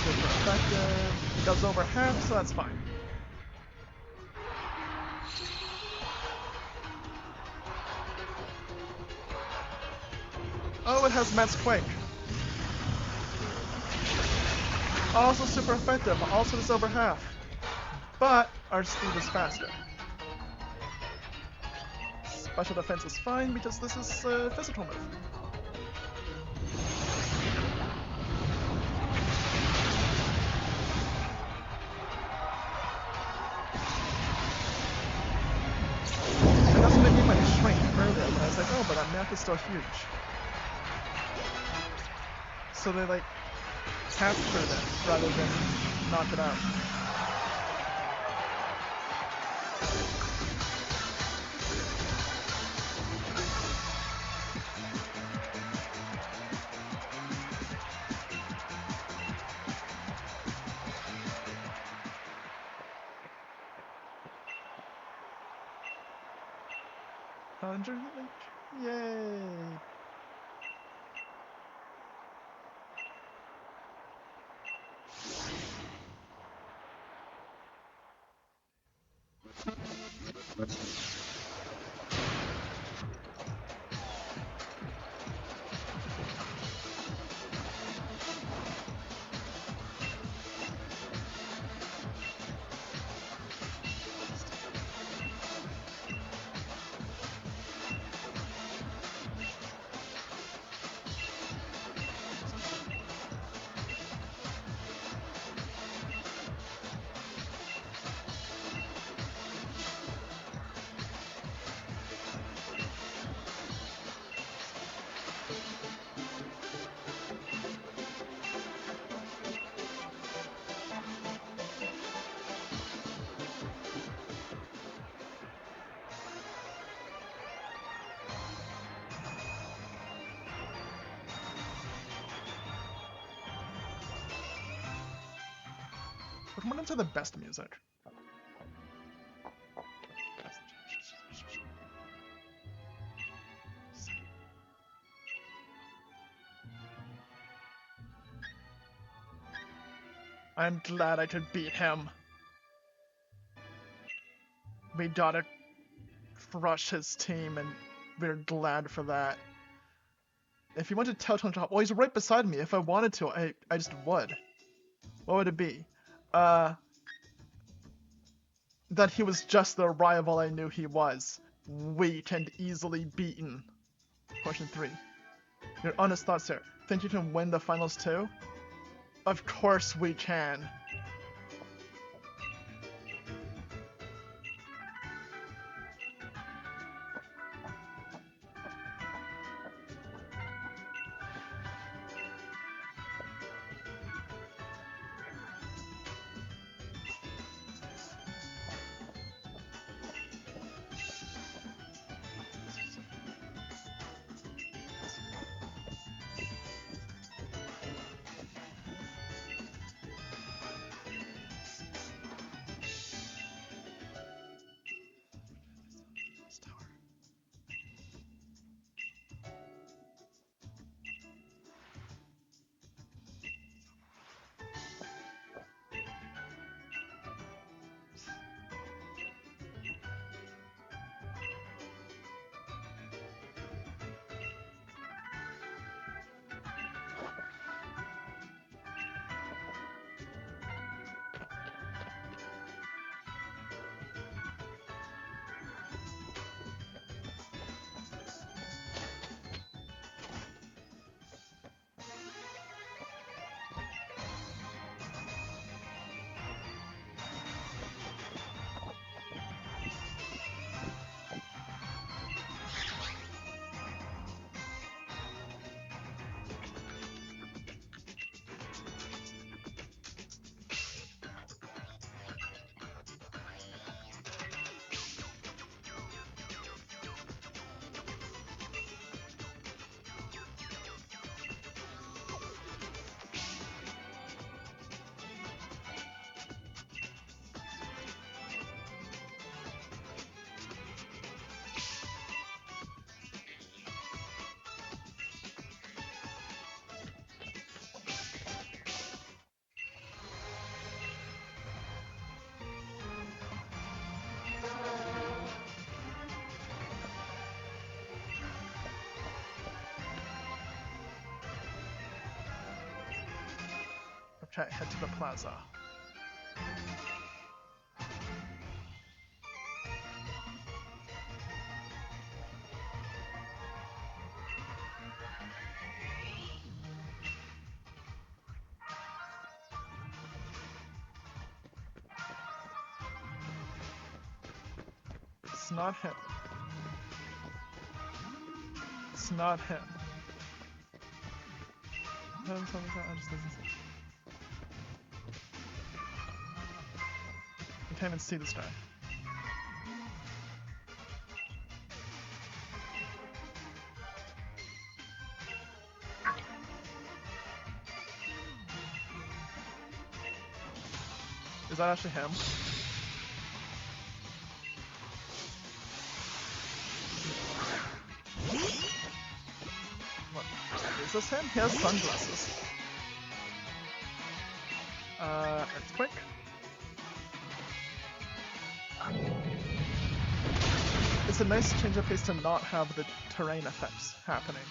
Super effective. He does over half, so that's fine. Oh, it has Matt's Quake. Also super effective, also does over half. But our speed is faster. Special defense is fine because this is a physical move. And that's what I mean by shrink earlier, when I was like, oh, but that map is still huge. So they like capture it rather than knock it out. Yay! Pokemon into the best music. I'm glad I could beat him. We gotta crush his team, and we're glad for that. If he wanted to Telltale Drop, well, he's right beside me. If I wanted to, I just would. What would it be? That he was just the rival I knew he was. Weak and easily beaten. Question 3. Your honest thoughts, sir. Think you can win the finals too? Of course we can. Okay, head to the plaza. It's not him. It's not him. I can't even see this guy. Is that actually him? What? Is this him? He has sunglasses. Earthquake? It's a nice change of pace to not have the terrain effects happening.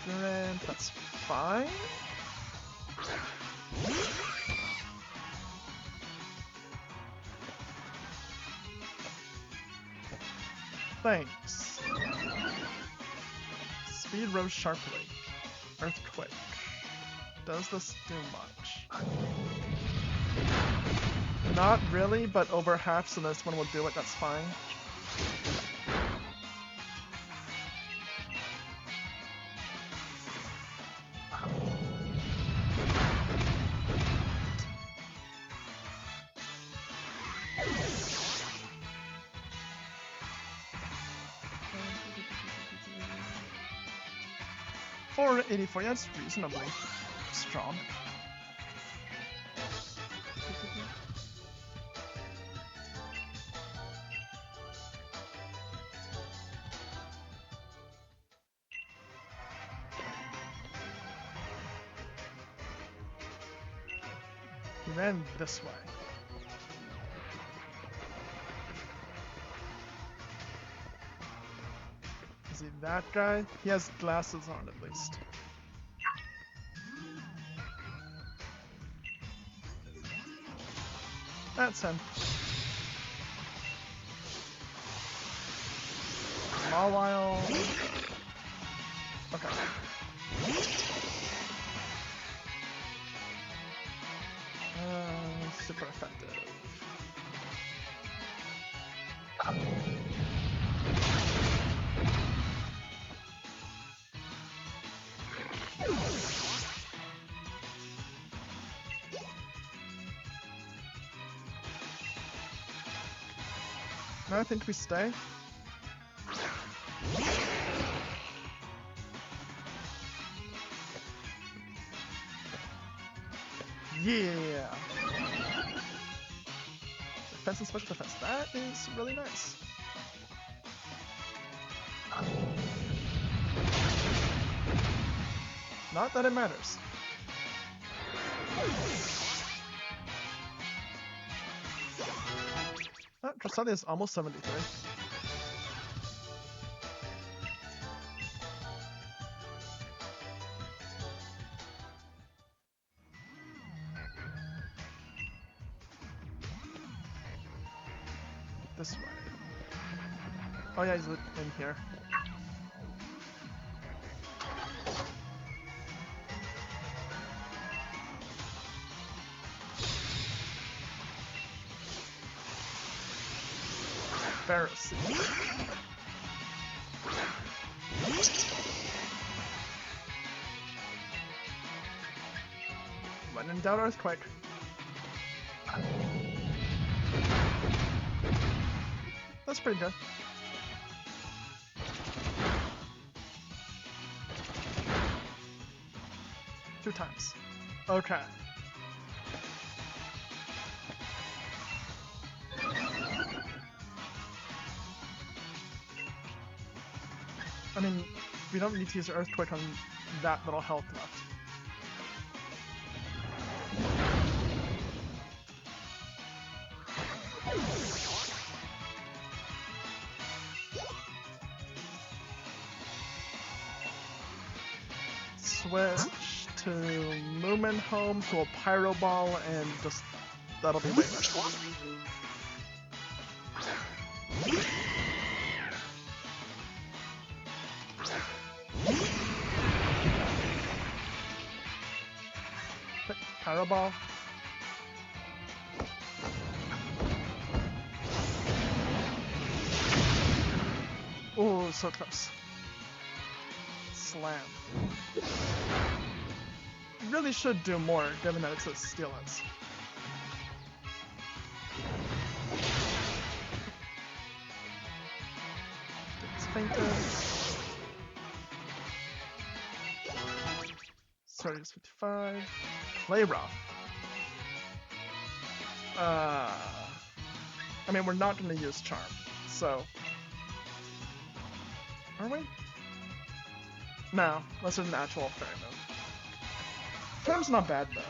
And that's fine. Thanks. Speed rose sharply. Earthquake. Does this do much? Not really, but over half, so this one will do it, that's fine. $484, yeah, that's reasonably strong. He ran this way. Is he that guy? He has glasses on at least. That's him. Mawile. Okay. Super effective. No, I think we stay. Yeah! Defense and special defense. That is really nice. Not that it matters. Ah, Dressali is almost 73. This way. Oh yeah, he's in here. Pharisee. When in doubt, earthquake. That's pretty good. Two times. Okay. I mean, we don't need to use Earthquake on that little health left. switch to Moomin Home to a Pyro Ball and just that'll be way better. Pyro Ball. Oh, so close. Slam. Really should do more, given that it's a Steelix. It's fainted. Sorry, it's 55. Play rough. I mean, we're not going to use Charm, so... Are we? No, unless there's an actual fairy move. Charm's not bad, though.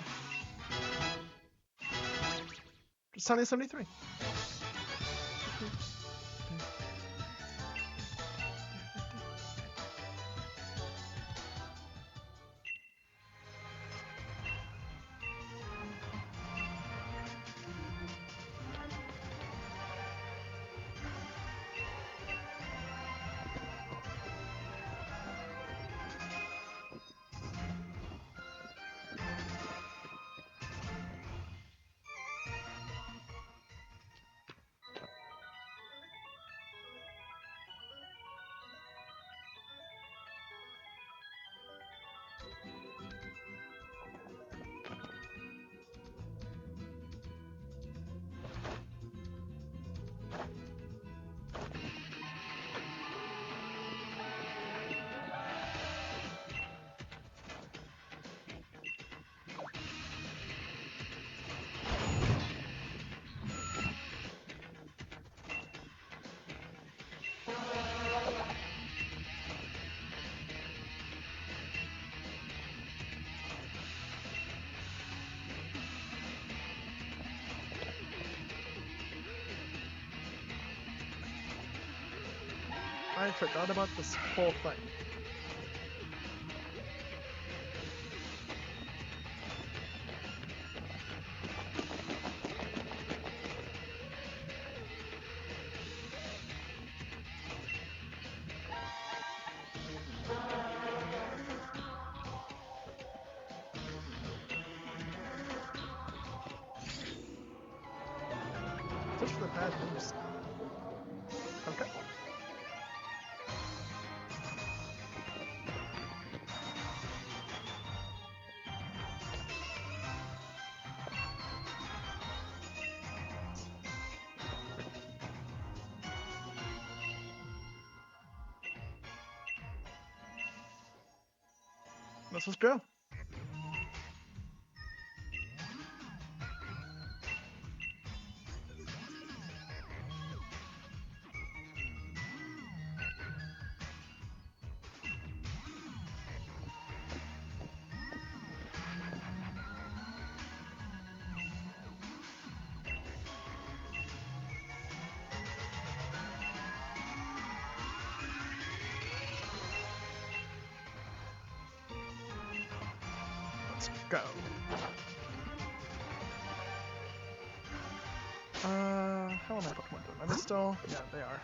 Just 73. I forgot about this whole thing. Just for the bad moves. Okay. Let's just go. Let's go. How are my Pokemon doing? Are they still? Yeah, they are.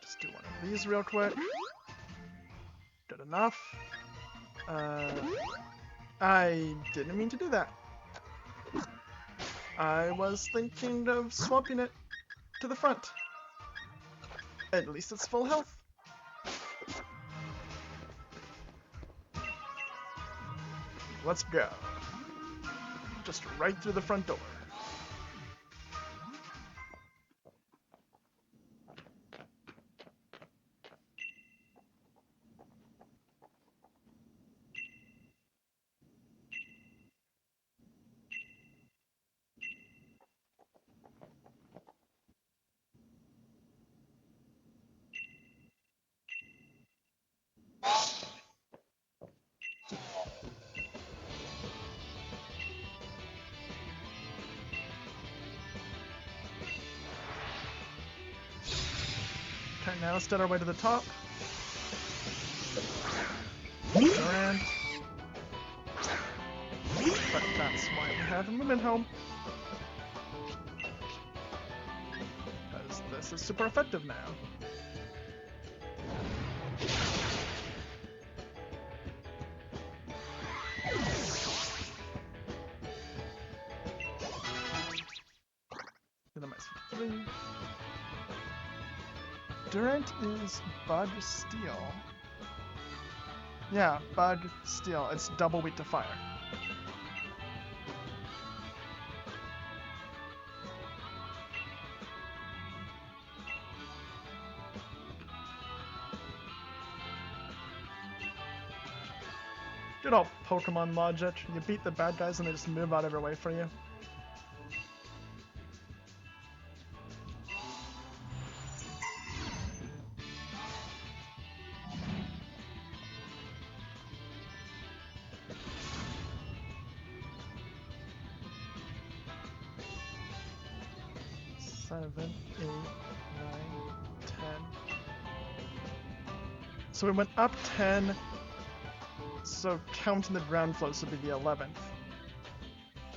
Just do one of these real quick. Good enough. I didn't mean to do that. I was thinking of swapping it to the front. At least it's full health. Let's go. Just right through the front door. Okay, now let's start our way to the top. Durant. But that's why we have Moomin home. Because this is super effective now. Durant is Bug Steel. Yeah, Bug Steel. It's double weak to fire. Good old Pokemon logic. You beat the bad guys and they just move out of your way for you. Seven, 8, 9, 10. So we went up 10. So counting the ground flows would be the 11th.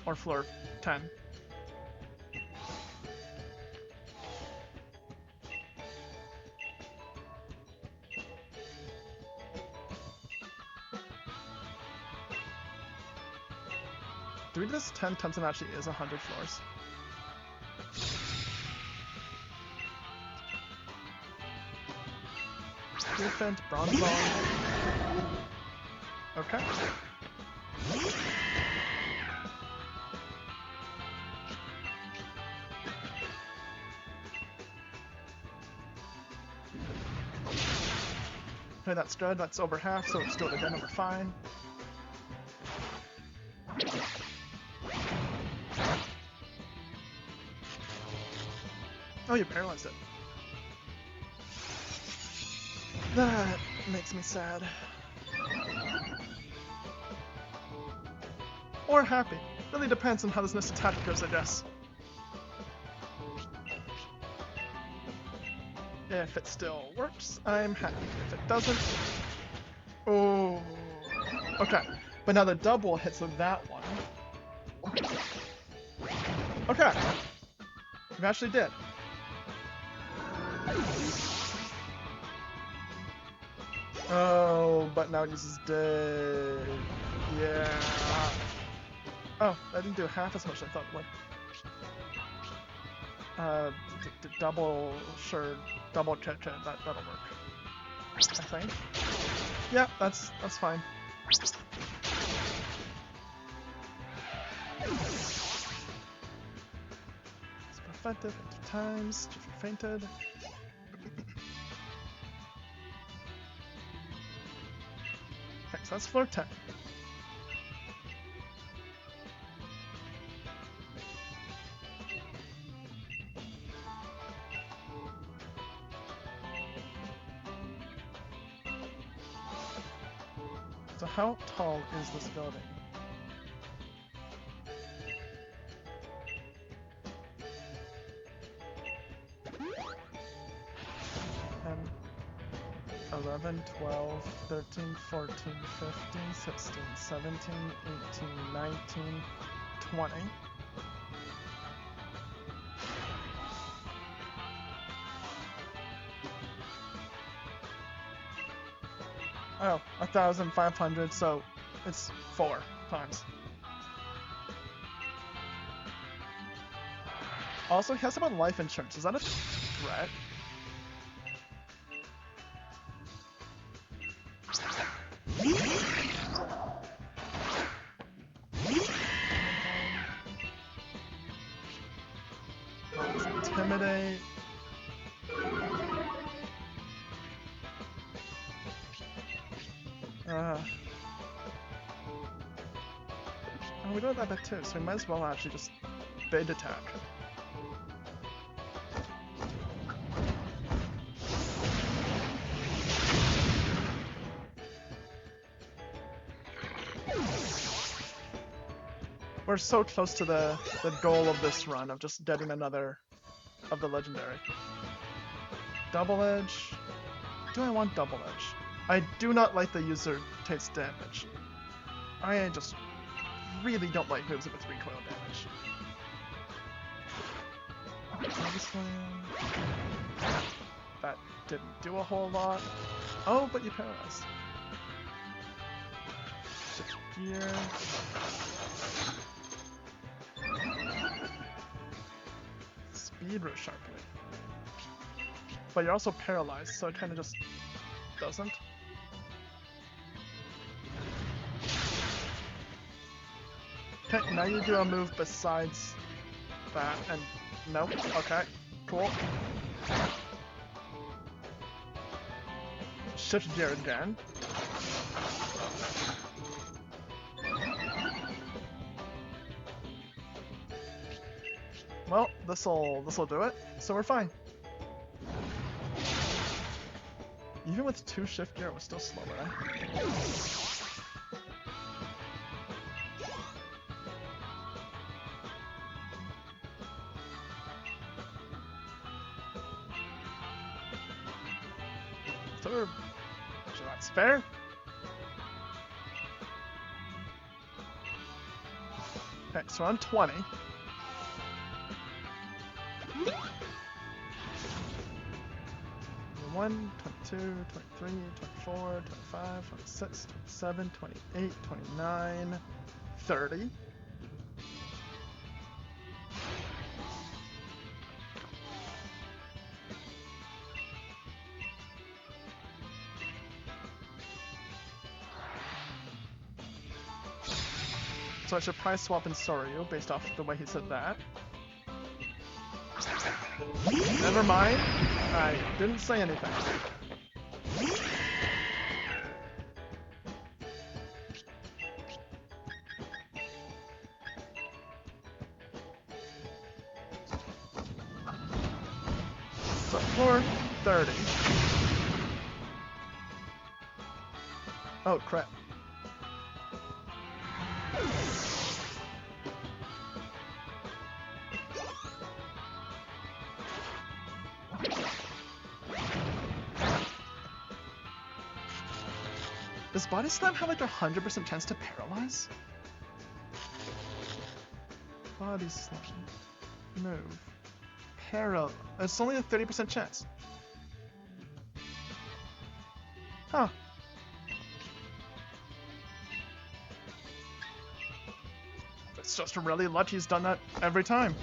Or floor 10. Do we do this 10 times and actually is 100 floors? Defense, Bronze Ball. Okay. Okay, that's good. That's over half, so let's do it again. We're fine. Oh, you paralyzed it. That makes me sad. Or happy. Really depends on how this next attack goes, I guess. If it still works, I'm happy. If it doesn't... Oh... Okay, but now the double hits with that one. Okay. We actually did. Oh, but now it uses dead. Yeah. Oh, that didn't do half as much as I thought it would. Double, sure, double check, that'll work. I think. Yeah, that's fine. Super effective, 2 times, if you fainted. Okay, so that's floor 10. So how tall is this building? And 11, 12, 13, 14, 15, 16, 17, 18, 19, 20. Oh, 1,500, so it's 4 times. Also, he has about life insurance. Is that a threat? Intimidate. Oh, we don't have that too, so we might as well actually just bait attack. We're so close to the goal of this run, of just getting another of the legendary. Double Edge. Do I want Double Edge? I do not like the user takes damage. I just really don't like moves with recoil damage. That didn't do a whole lot. Oh, but you paralyzed. Shift gear. Speed row sharply. But you're also paralyzed, so it kind of just doesn't. Okay, now you do a move besides that, and nope. Okay, cool. Shift gear again. Well, this'll do it. So we're fine. Even with 2 shift gear, it was still slower, eh? Sure, that's fair. Okay, so I'm 20. One, 22, 23, 24, 25, 26, 27, 28, 29, 30. So I should probably swap in Soryu based off the way he said that. Never mind. I didn't say anything. So floor 30. Oh crap. Does Body Slam have like a 100% chance to paralyze? Body Slam. Move. It's only a 30% chance. Huh. It's just really lucky he's done that every time.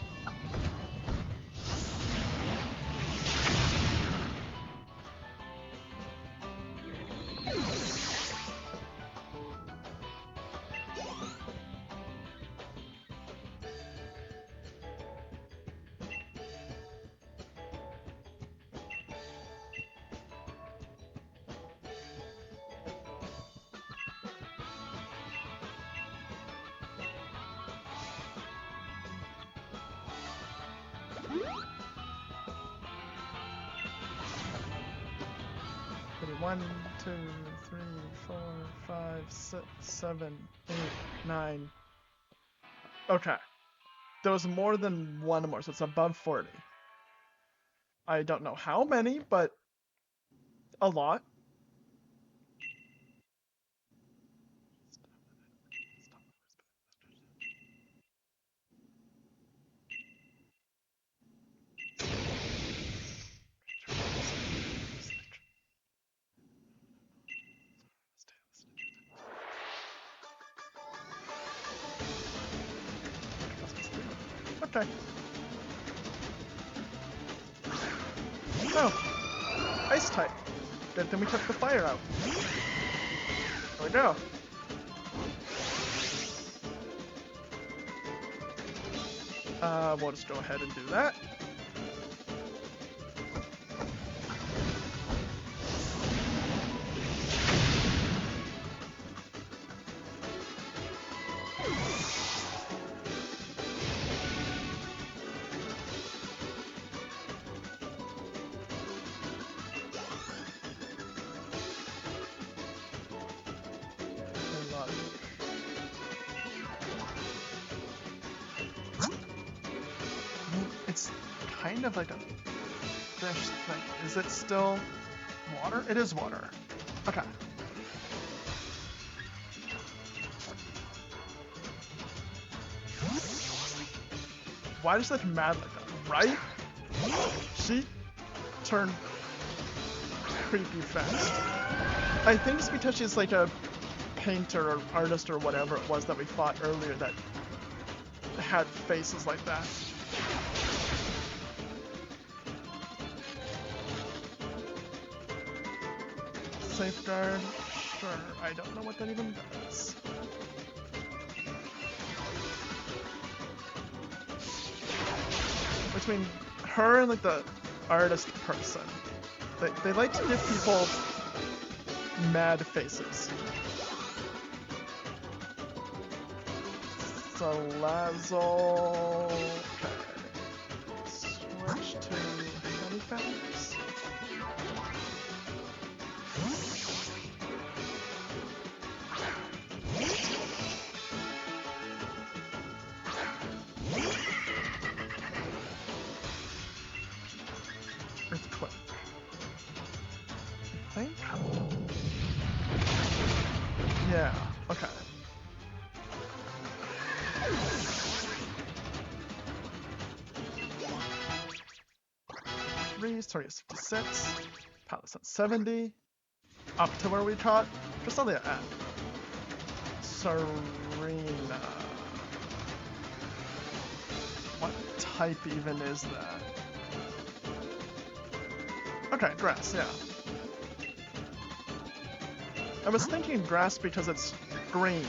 One, 2, 3, 4, 5, 6, 7, 8, 9. Okay. There was more than one more, so it's above 40. I don't know how many, but a lot. Okay. Oh, ice type. Good thing we took the fire out. There we go. We'll just go ahead and do that. It's kind of like a fish thing. Is it still water? It is water. Okay. Why does she look mad like that? Right? She turned creepy fast. I think it's because she's like a painter or artist or whatever it was that we fought earlier that had faces like that. Safeguard? Sure. I don't know what that even does. Between her and like the artist person, they like to give people mad faces. Salazzle. Okay. Switch to Honey Feathers. Earthquake. I think? Yeah, okay. Story is 56. Palace at 70. Up to where we caught. Cresselia at Serena. What type even is that? Okay, grass, yeah. I was thinking grass because it's green,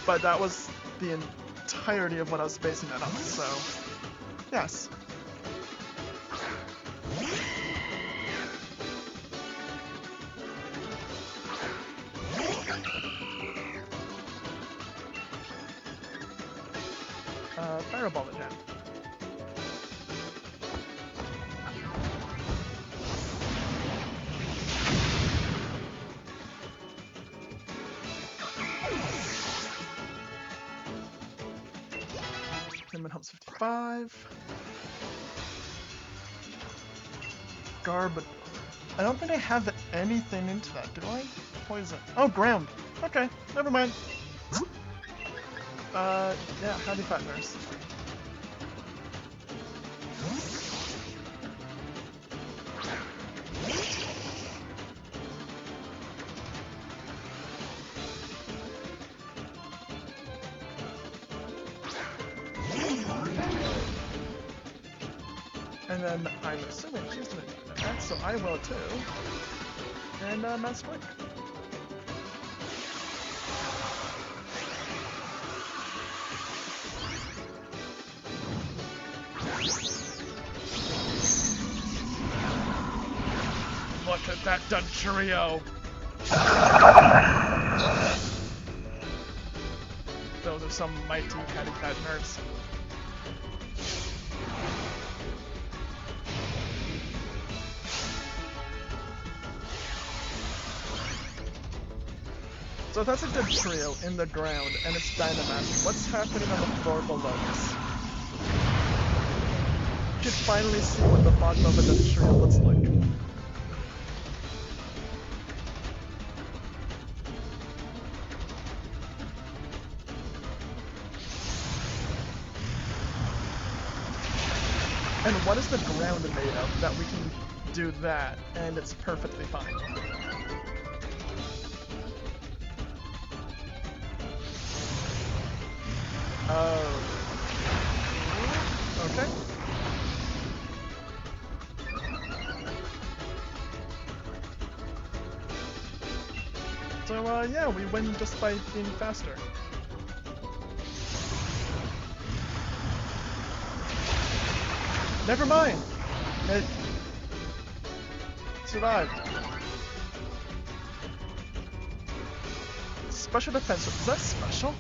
but that was the entirety of what I was basing that on, so yes. Fireball again. Human helps 55. Garbage. I don't think I have anything into that, do I? Poison. Oh, ground. Okay, never mind. Yeah, howdy partners. And then I'm assuming she's doing that, so I will too. And Mass Quick. Look at that Dugtrio! Those are some mighty catty cat nerds. So that's a Dugtrio in the ground, and it's Dynamax. What's happening on the floor below us? You should finally see what the bottom of a Dugtrio looks like. And what is the ground made of that we can do that, and it's perfectly fine? Oh. Okay. So, yeah, we win just by being faster. Never mind! It survived. Special defense, is that special?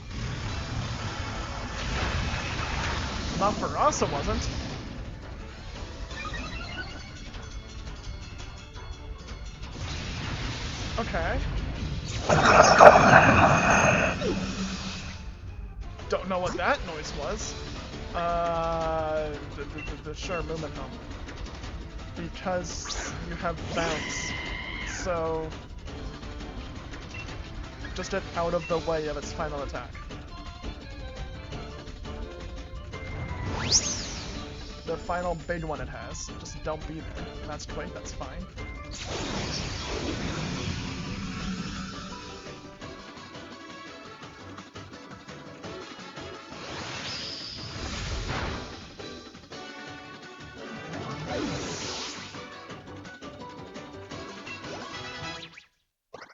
Not for us, it wasn't. Okay. Don't know what that noise was. Sure, movement home. Because you have bounce. So Just get out of the way of its final attack. The final big one it has. Just don't be there. That's quick, that's fine.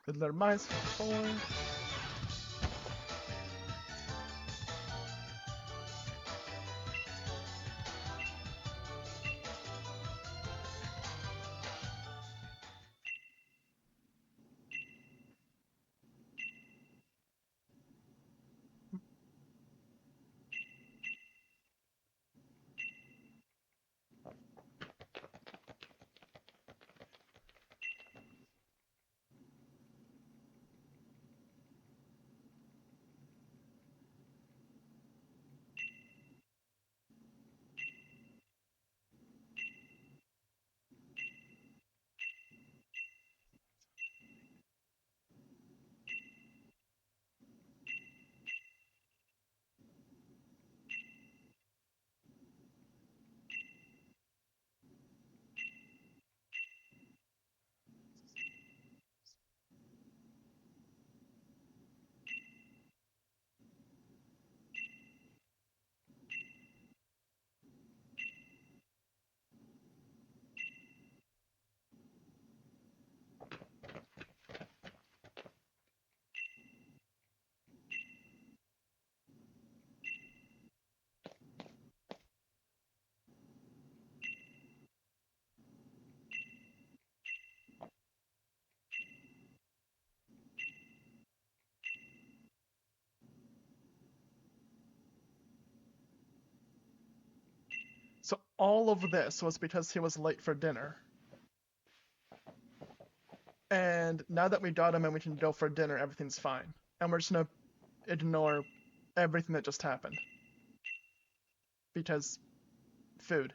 Fiddler Mice for 4. So all of this was because he was late for dinner. And now that we got him and we can go for dinner, everything's fine. And we're just gonna ignore everything that just happened. Because food.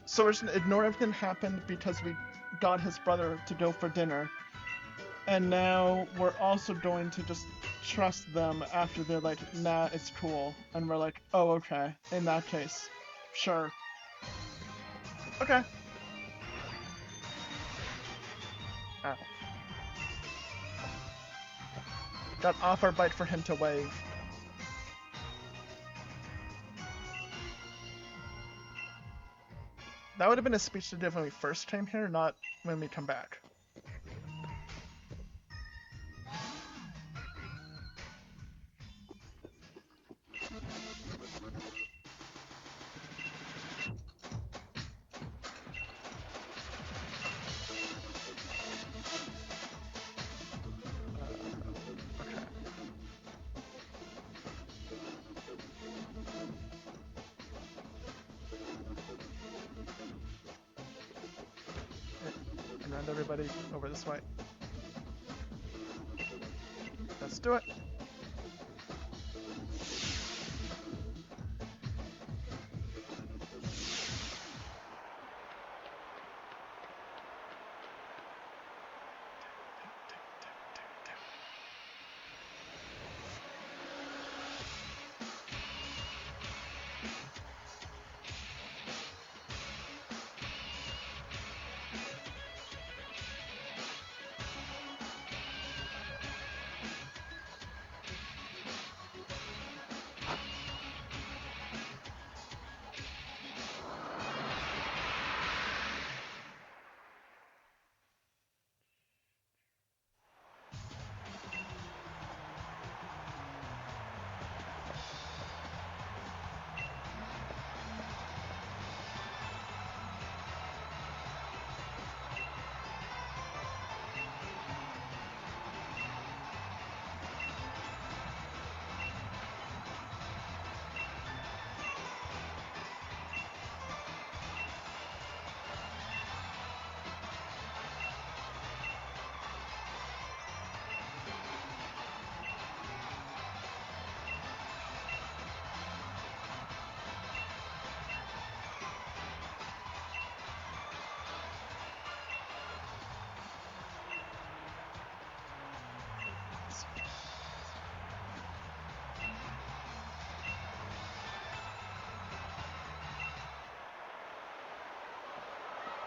So we're just gonna ignore everything that happened because we got his brother to go for dinner. And now we're also going to just trust them after they're like, nah, it's cool. And we're like, oh, okay. In that case, sure. Okay. Ow. Got offer bite for him to wave. That would have been a speech to give when we first came here, not when we come back. Okay. Around everybody over this way. Let's do it.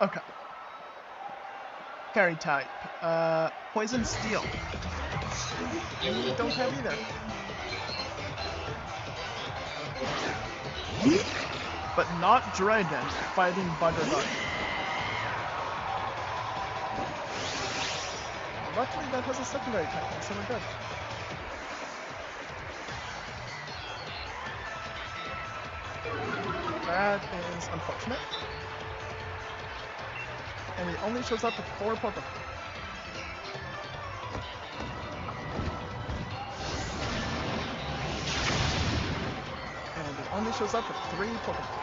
Okay. Fairy type. Poison Steel. You don't have either. But not Dragon fighting Buggerheart. Luckily that has a secondary type, so we're good. That is unfortunate. And he only shows up with 4 Pokemon. And he only shows up with 3 Pokemon.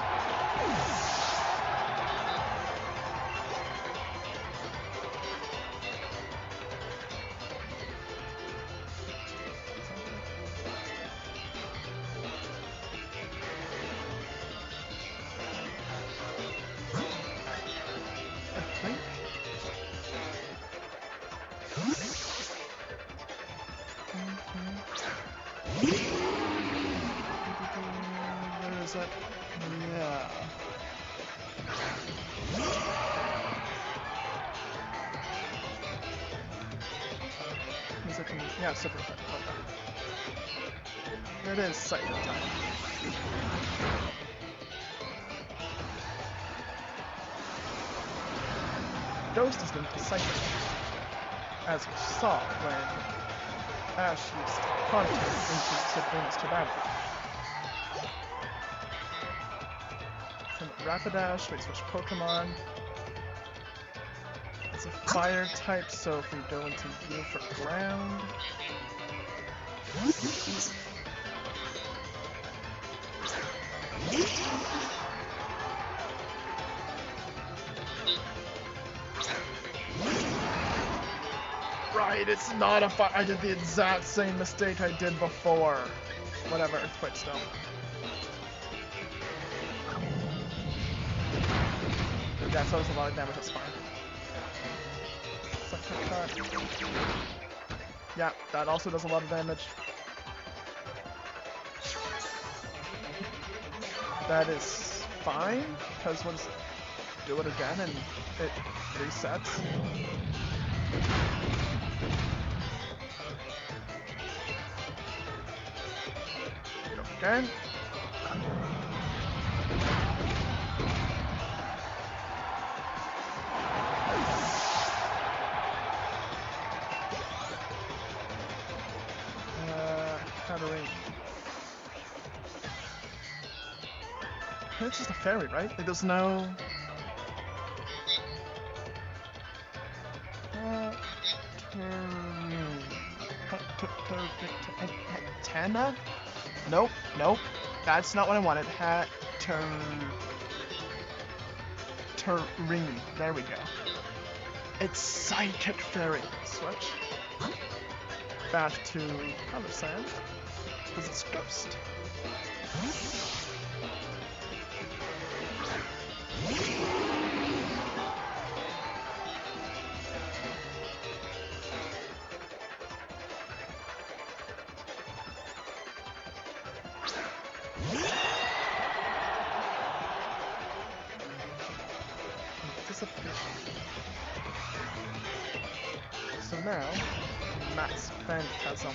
Where is it? Yeah. Is it? Yeah, super effect. Okay. It is Psychic time. Ghost is linked to Psychic, as we saw when Ash used Contact into Sabrina's Tabata. Rapidash, we switch Pokemon. It's a fire type, so if we go into U for ground. Right, it's not a fire. I did the exact same mistake I did before. Whatever, Earthquake Stone. Yeah, so there's a lot of damage, that's fine. Yeah, that also does a lot of damage. That is fine, because once do it again and it resets. Go again. It's just a fairy, right? Like, there's no... Tana? Nope, nope. That's not what I wanted. Terrain. There we go. It's Psychic Fairy. Switch. Back to Color Sand. Because it's Ghost. So now, Max Phantasm.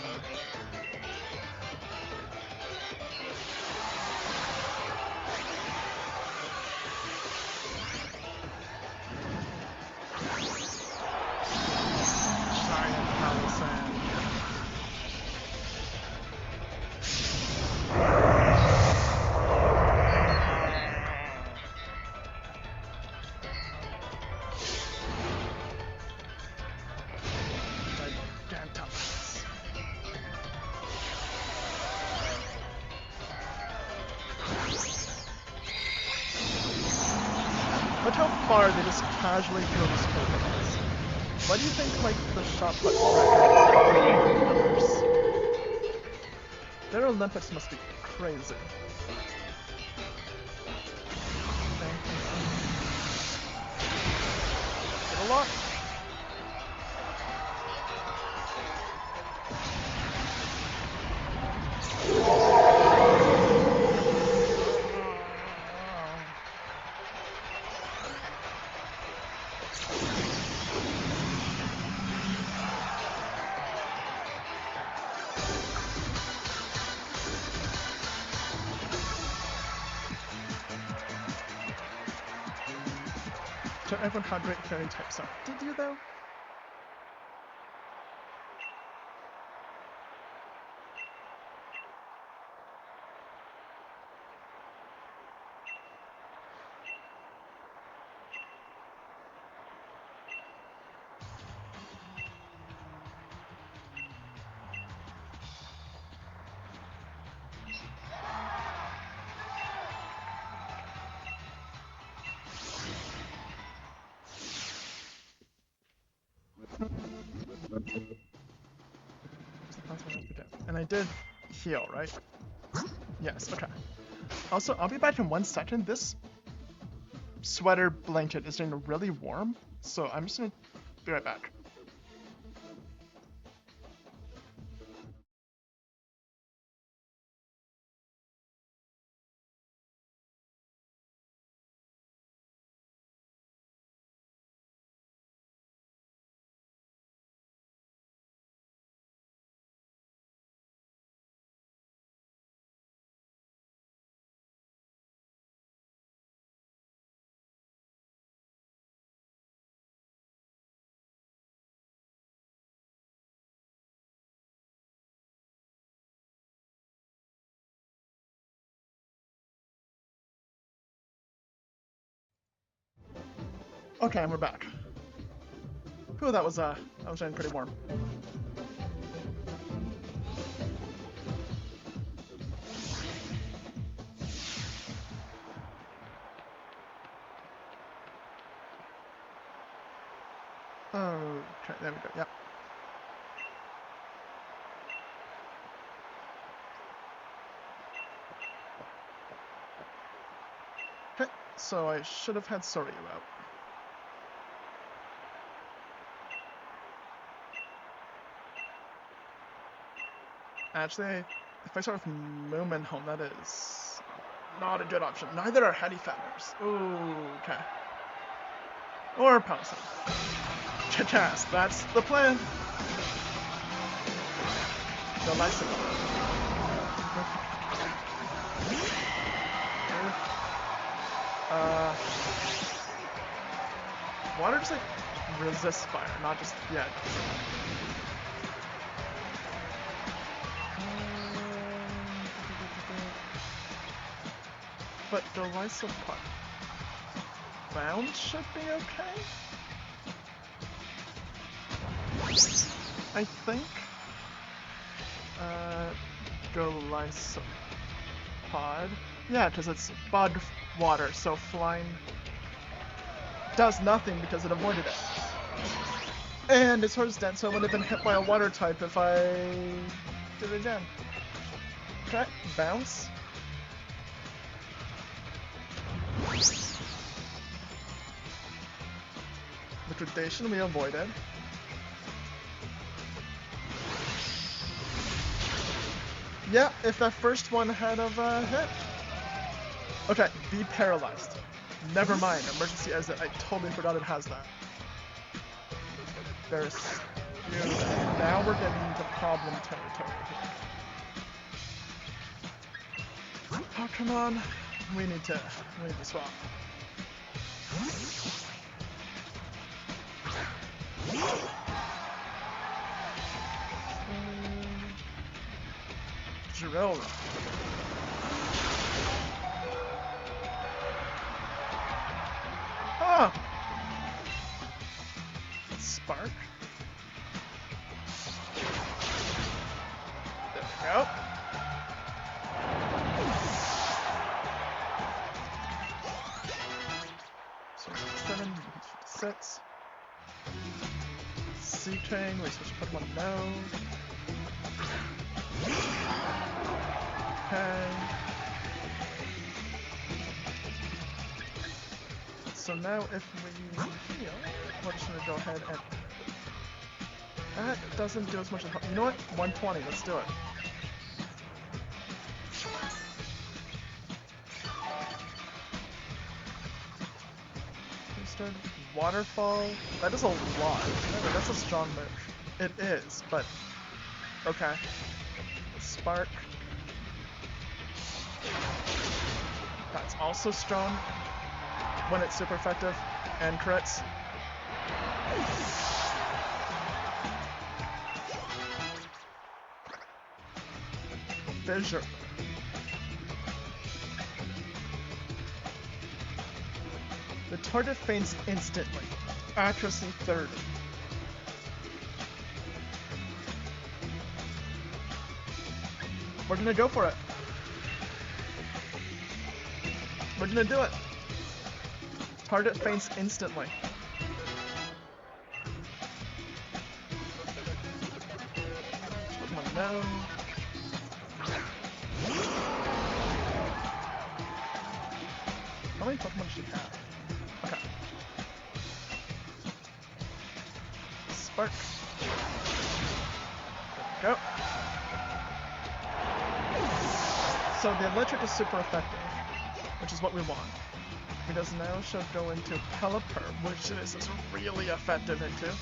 Look how far they just casually throw this Pokemon. Why do you think, like, the shot put records numbers? Their Olympics must be crazy. Get a lot. So everyone had great fairy types up. Did you though? And I did heal, right? Yes, okay. Also, I'll be back in 1 second. This sweater blanket is getting really warm, so I'm just gonna be right back. Okay, and we're back. Whew, that was getting pretty warm. Okay, there we go, yep. Okay, so I should have had Soryu out. Actually, if I start with Moomin home, that is not a good option. Neither are Heady Feathers. Ooh, okay. Or Pouncing. Cha-chas, that's the plan. The license. Water just like resists fire, not just yeah. But the Lysa part bound should be okay. I think. Golisopod. Yeah, because it's bud water, so flying does nothing because it avoided it. And it's sort of dense, so I would have been hit by a water type if I did it again. Okay, bounce. Liquidation we avoided. Yeah, if that first one had of hit. Okay, be paralyzed. Never mind, emergency exit. I totally forgot it has that. There's now we're getting into problem territory here. Oh come on. We need to swap. Drill. Ah! Spark. There we go. So 7, 56. C-Train, we switch Pokemon now. Okay. So now if we heal, we're just gonna go ahead and... That doesn't do as much as... You know what? 120, let's do it. Waterfall. That is a lot. That's a strong move. It is, but okay. Spark. That's also strong when it's super effective. And crits. Fissure. The target faints instantly. Accuracy 30. We're gonna go for it. We're gonna do it. Target faints instantly. Pokemon, no. How many Pokemon does she have? Okay. Spark. There we go. So the electric is super effective, which is what we want. Because now she'll go into Pelipper, which this is really effective into.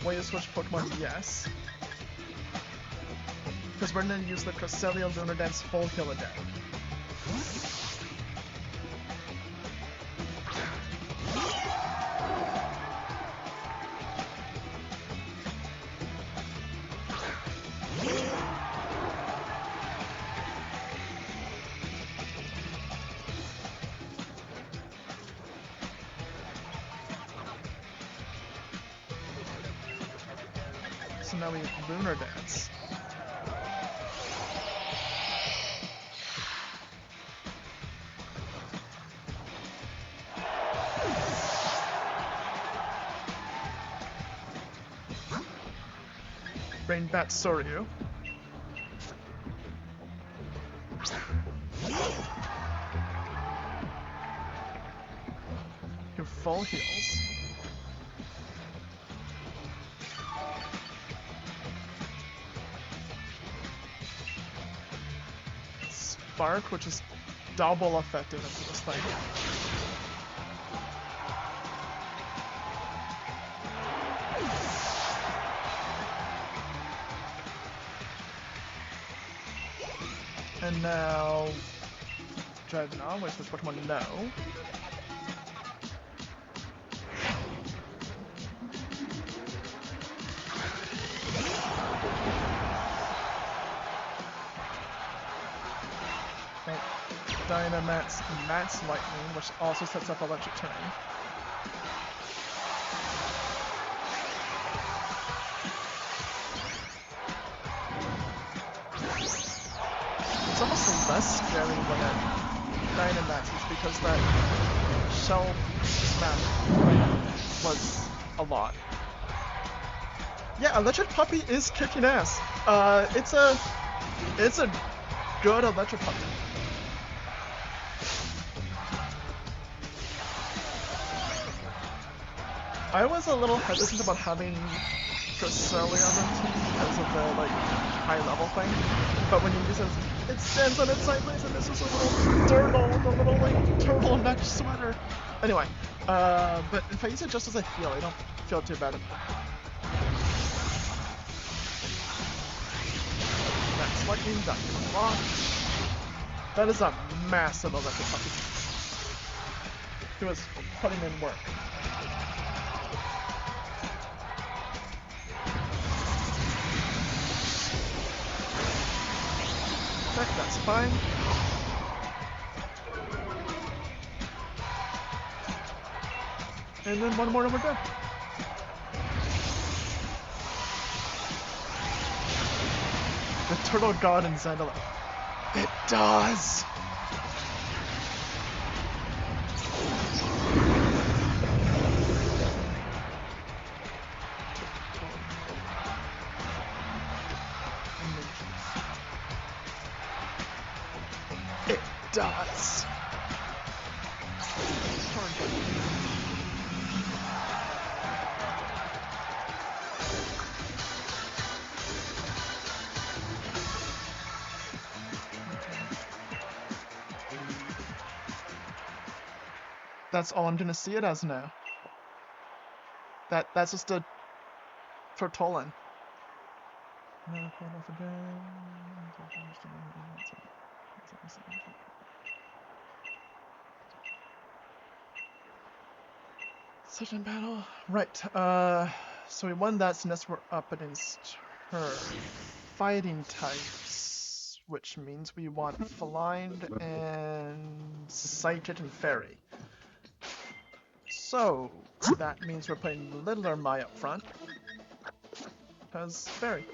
Will you switch Pokemon? Yes. Because we're going to use the Cresselia Lunar Dance full heal again. So now we have Lunar Dance. Rain Bat Soryu. Your full heals. Spark, which is double effective into this thing. And now, driving on, wait, switch Pokemon, no. Okay. Dynamax Max Lightning, which also sets up Electric Terrain. It's almost less scary when it Dynamaxes because that shell smash was a lot. Yeah, Electric Puppy is kicking ass. It's a good Electric Puppy. I was a little hesitant about having Cresselia on the team because of the high level thing, but when you use it stands on its sideways and this is a little turtle with a little turtleneck sweater. Anyway, but if I use it just as a heal, I don't feel too bad about it. That's lightning, that can block. That is a massive Electric Puppy. He was putting in work. That's fine. And then one more and we're done. The Turtle God and Zendala. It does! It does! That's all I'm gonna see it as now. That's just a Tortolan. Session battle. Right. So we won that, so next we're up against her. Fighting types, which means we want Flying and Sighted and Fairy. So that means we're playing Littler Mai up front. Because Fairy.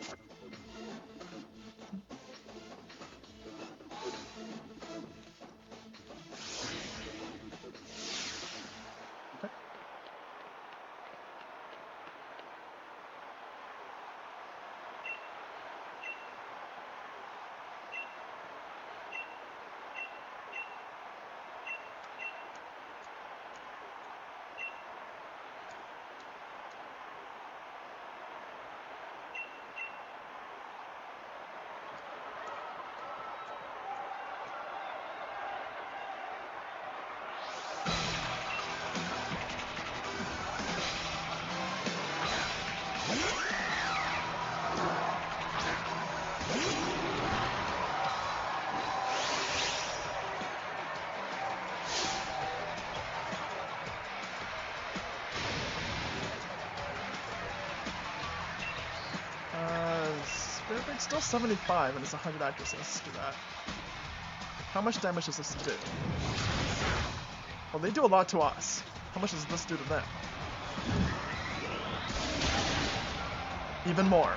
It's still 75 and it's 100 accuracy. Let's do that. How much damage does this do? Well, they do a lot to us. How much does this do to them? Even more.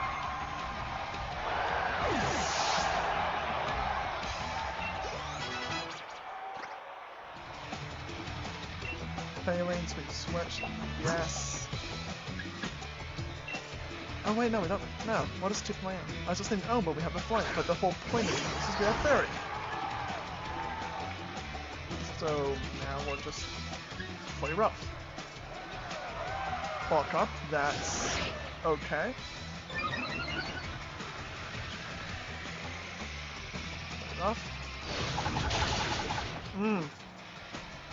Failing, sweet switch. Yes. Oh wait, no, we don't. No, what is 2 plan? I was just thinking, oh, but we have a flank. But the whole point of this is we have Fairy. So now we'll just play rough. Bulk up, that's okay. Rough.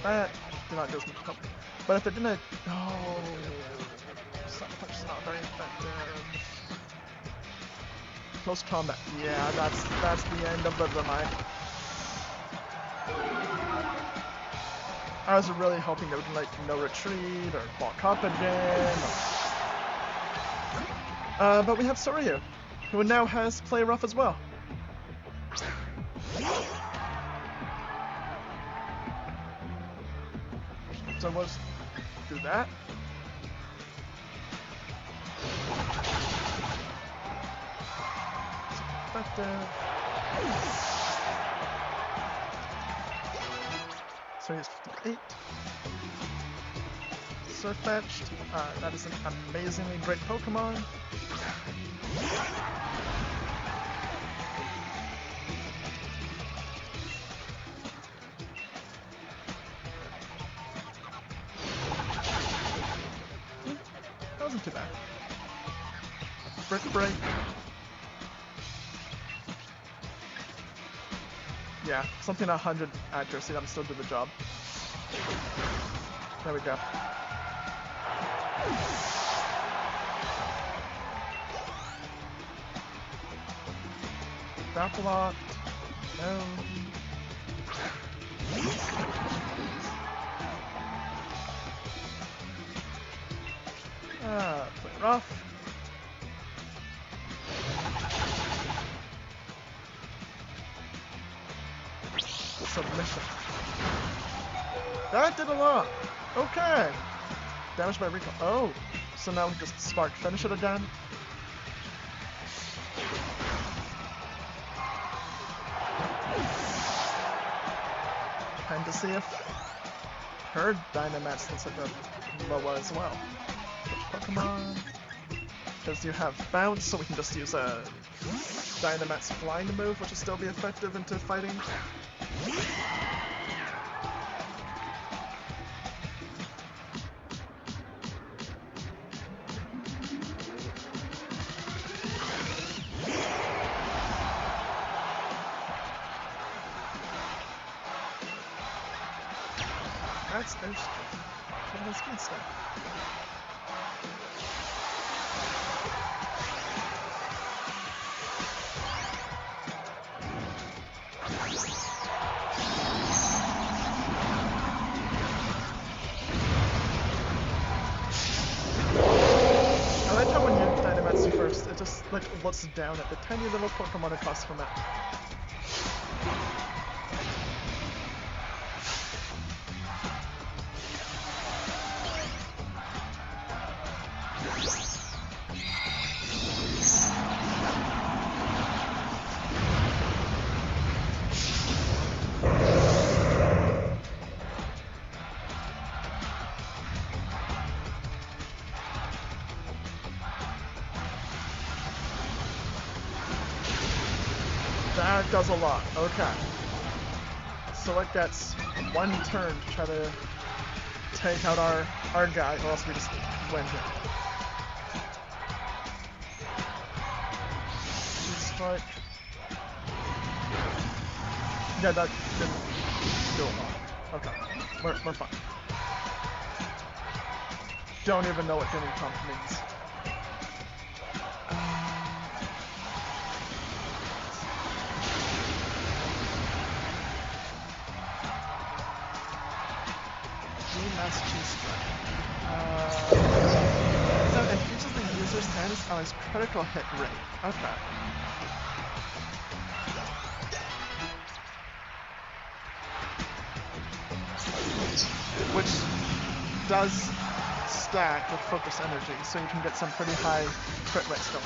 That did not do as much help. But if it didn't, oh. Sucker Punch is not very effective. Close combat. Yeah, that's the end of the night. I was really hoping there would be like no retreat or bulk up again. But we have Soryu, who now has play rough as well. So we'll just do that. So he's 58. Surfetched. That is an amazingly great Pokemon. That wasn't too bad. Brick break. Yeah, something 100 accuracy, that'll still do the job. There we go. Grapple locked. No. Play rough. Submission. That did a lot. Okay. Damage by recall. Oh. So now we just spark finish it again. Time to see if her Dynamax looks like a Loa as well. Which Pokemon? Because you have bounce, so we can just use a Dynamax flying move, which will still be effective into fighting. There's speed stuff. first. It just like looks down at the tiny little Pokemon across from it. That does a lot. Okay. So it gets one turn to try to take out our guy, or else we just win here. Strike. Yeah, that didn't do a lot. Okay. We're fine. Don't even know what getting pumped means. So it uses the user's hands on his critical hit rate. Okay. Which does stack with focus energy, so you can get some pretty high crit rates going.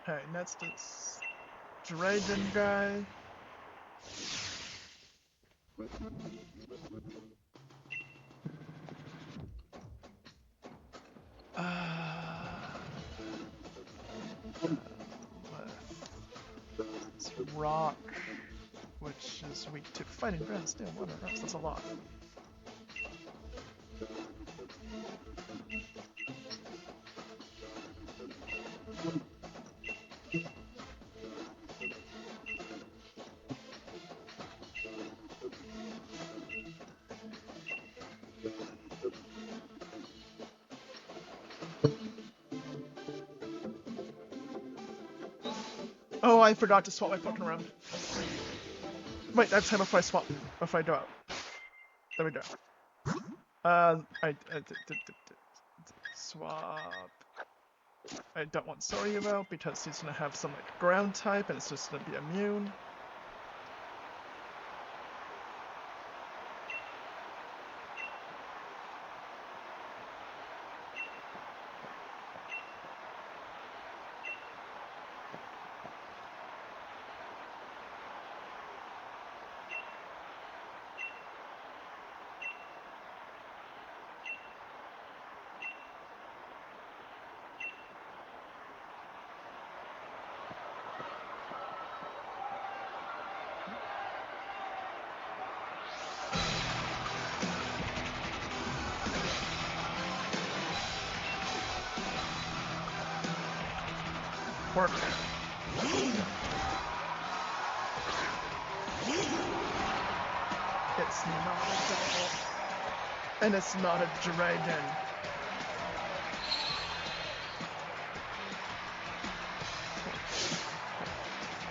Okay, next is Dragon guy. It's Rock, which is weak to fighting ground, steel, water, rocks. That's a lot. Oh, I forgot to swap my Pokemon around. Wait, I have time before I swap. Before I do it. There we go. Swap. I don't want Soryu because he's gonna have some like ground type and it's just gonna be immune. Work. It's not a double. And it's not a dragon.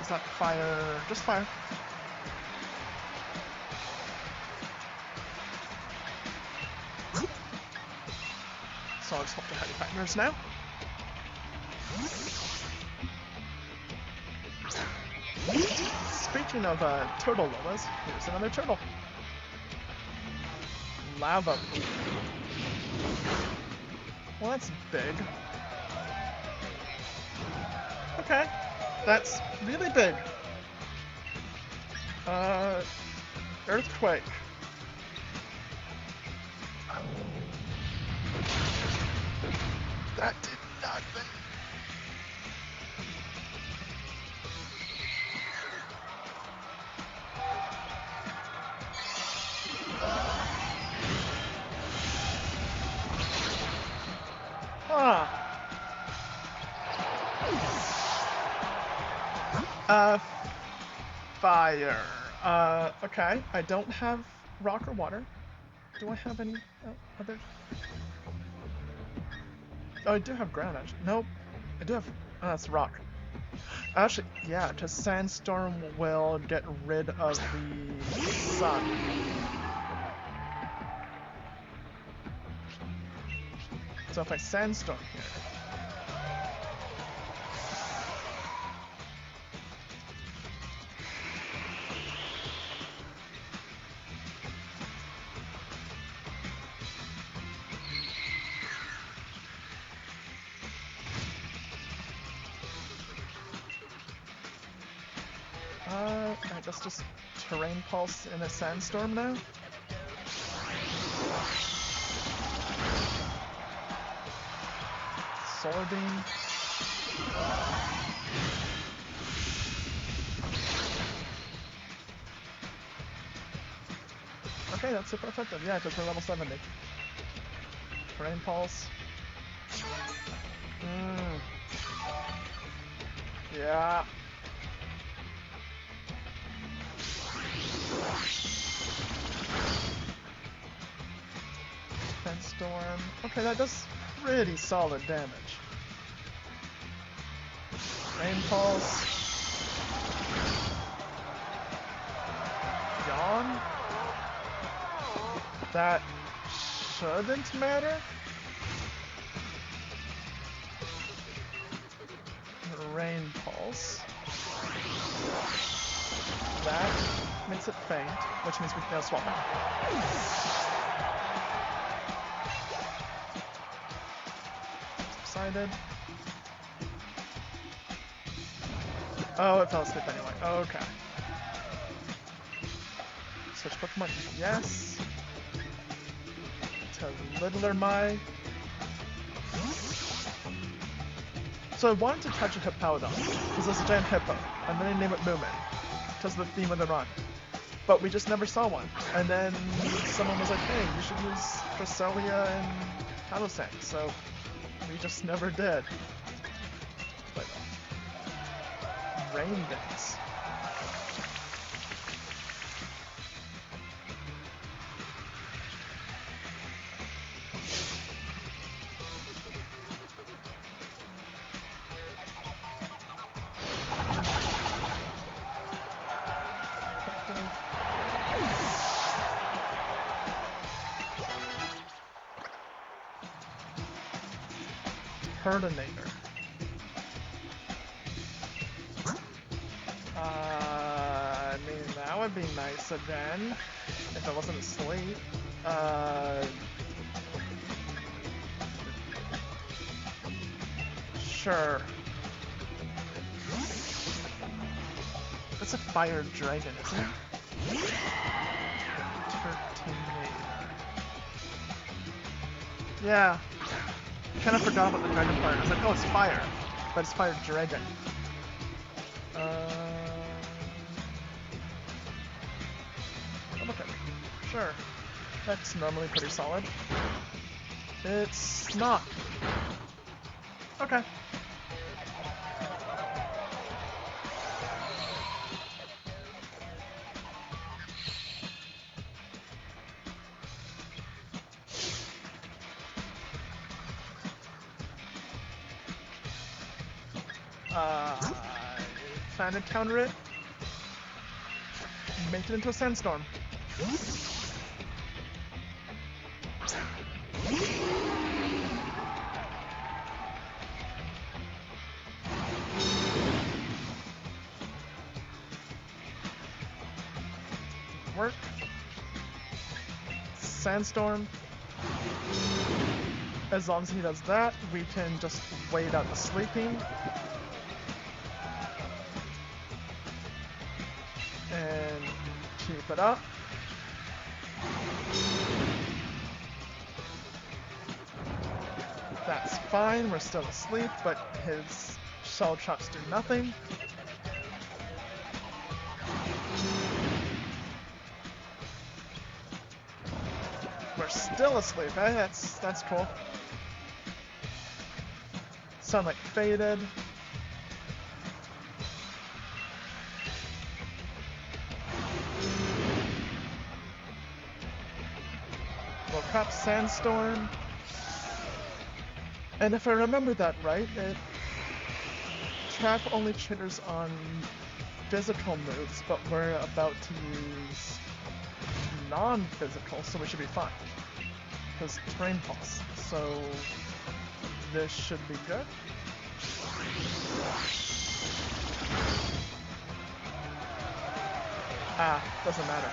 Is that fire? Just fire. So I'll swap to Heavy Partners now. Speaking of turtle lolas, here's another turtle. Lava. Well, that's big. Okay, that's really big. Earthquake. That did nothing. Fire. Okay. I don't have rock or water. Do I have any other? Oh, I do have ground, actually. Nope. I do have... Oh, that's rock. Actually, yeah, because sandstorm will get rid of the sun. So if I sandstorm here... I guess just terrain pulse in a sandstorm now? Solar beam. Okay, that's super effective. Yeah, because we're level 70. Terrain pulse. Yeah. Storm. Okay, that does pretty solid damage. Rain Pulse. Yawn. That shouldn't matter. Rain Pulse. That makes it faint, which means we can now swap it. Subsided. Oh, it fell asleep anyway. Okay. Switch Pokemon. Yes. To Littler Mai. So I wanted to touch a Hippowdon, because there's a giant hippo, and then I name it Moomin, because of the theme of the run. But we just never saw one. And then someone was like, hey, you should use Cresselia and Palisand, so we just never did. But Rain Dance. Perdinator. I mean, that would be nice again, if I wasn't asleep. Sure. That's a fire dragon, isn't it? Turtonator. Yeah. I kind of forgot about the dragon part. I was like, oh, it's fire. But it's fire dragon. Okay. Sure. That's normally pretty solid. It's not. Okay. Plan to counter it. Make it into a sandstorm. Work. Sandstorm. As long as he does that, we can just wait out the sleeping. And keep it up. That's fine, we're still asleep, but his shell traps do nothing. We're still asleep, eh? That's cool. Sunlight faded. Oh crap, Sandstorm. And if I remember that right, it trap only triggers on physical moves, but we're about to use non-physical, so we should be fine. Because terrain pulse, so this should be good. Ah, doesn't matter.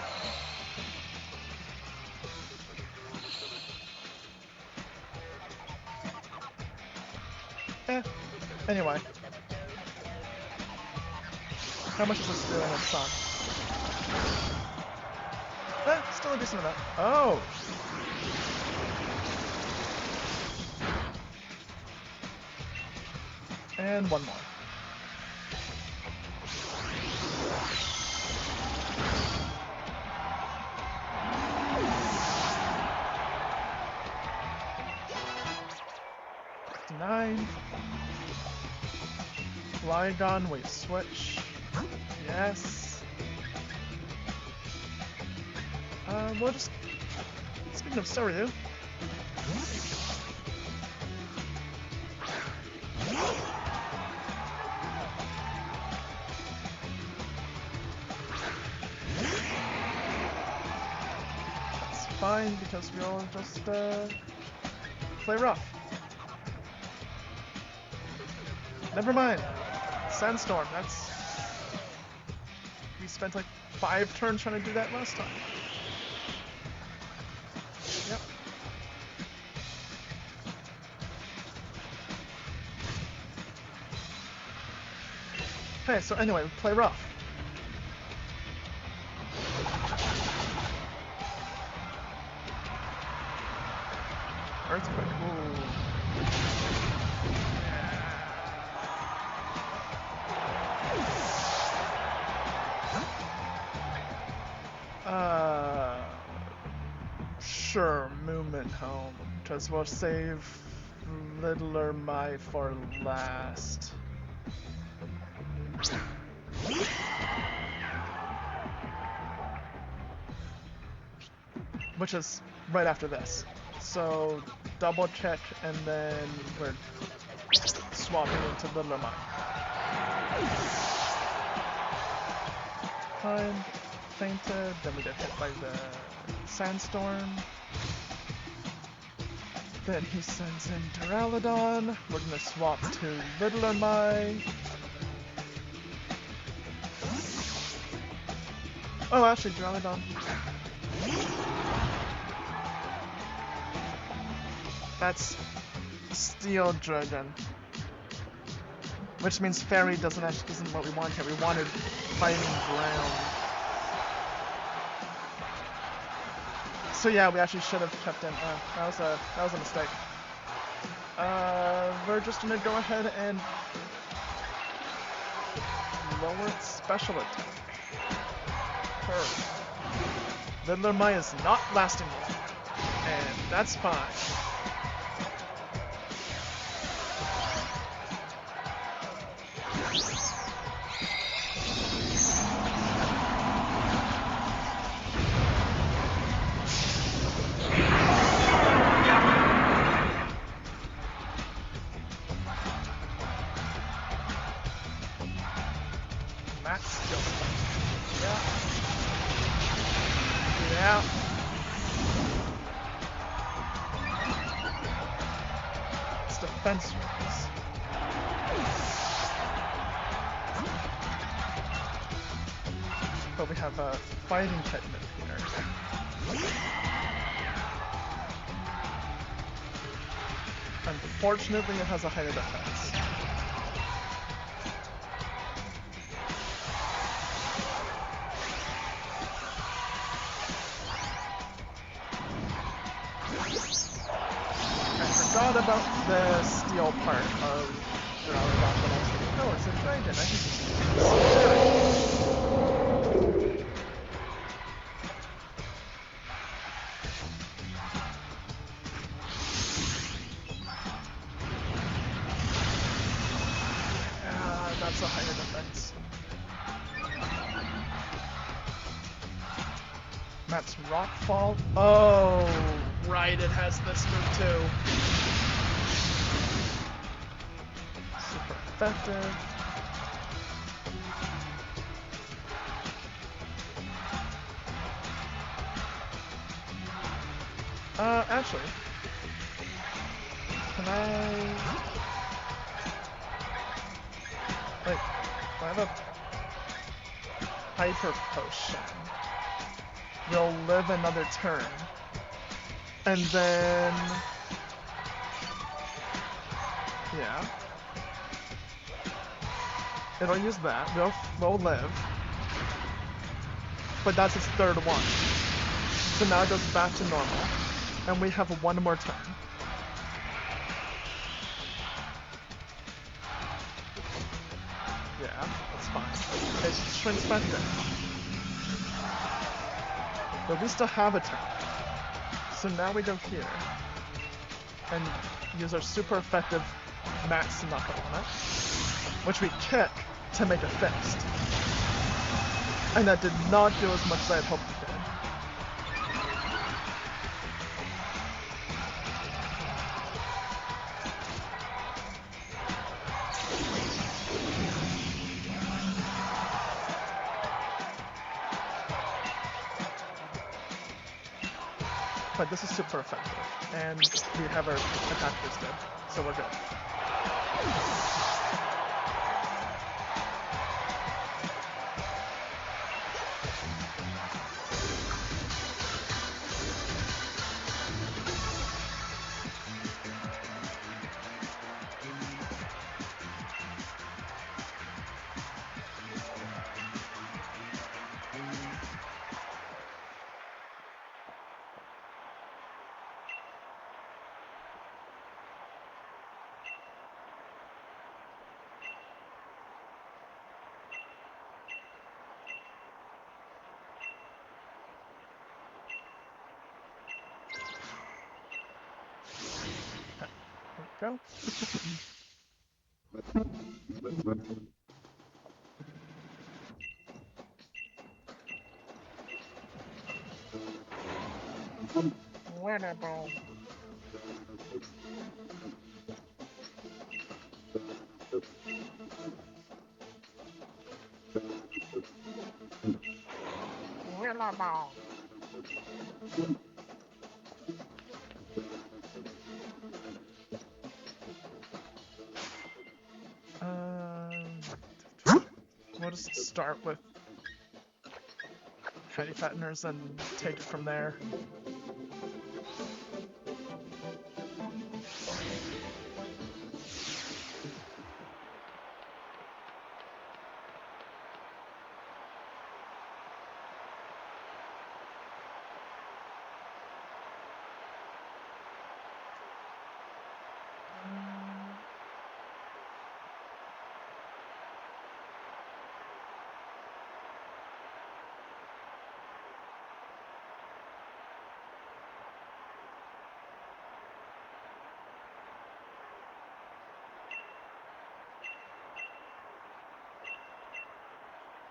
Anyway. How much is this doing in sun? Still a decent amount. Oh! And one more. Nine. Flygon, wait, switch. Yes. We'll just... Speaking of Soryu. That's fine, because we'll just, play rough. Never mind. Sandstorm, that's... We spent like 5 turns trying to do that last time. Yep. Okay, so anyway, we play rough. Earthquake, ooh. Sure, Moomin home, because we'll save Littler Mai for last. Which is right after this. So, double check, and then we're swapping into Littler Mai. Fine. Fainted, then we get hit by the Sandstorm. Then he sends in Duraludon. We're gonna swap to Littler Mai. Oh, actually, Duraludon. That's Steel Dragon. Which means Fairy isn't what we want here. We wanted Fighting Ground. So yeah, we actually should have kept in. That was a mistake. We're just gonna go ahead and lower its special attack. Littler Mai is not lasting long, and that's fine. Yeah. It's defense rules. But we have a fighting type move here. Unfortunately, it has a higher defense. I forgot about the steel part of Duraludon, but I was thinking, oh, it's a dragon. I can just that's a higher defense. Matt's Rockfall. Oh, right, it has this move too. Super effective. Actually, can I... Wait, I have a Hyper Potion. We'll live another turn. And then... Yeah. It'll use that. We'll live. But that's its third one. So now it goes back to normal. And we have one more turn. Yeah, that's fine. It shrinks back down. But we still have a turn. So now we go here. And use our super effective max knuckle on it. Which we kick to make it fixed. And that did not do as much as I had hoped it did. But this is super effective, and we have our attack boosted, so we're good. Go. Winnable. Winnable. We'll just start with Heady Fatteners and take it from there.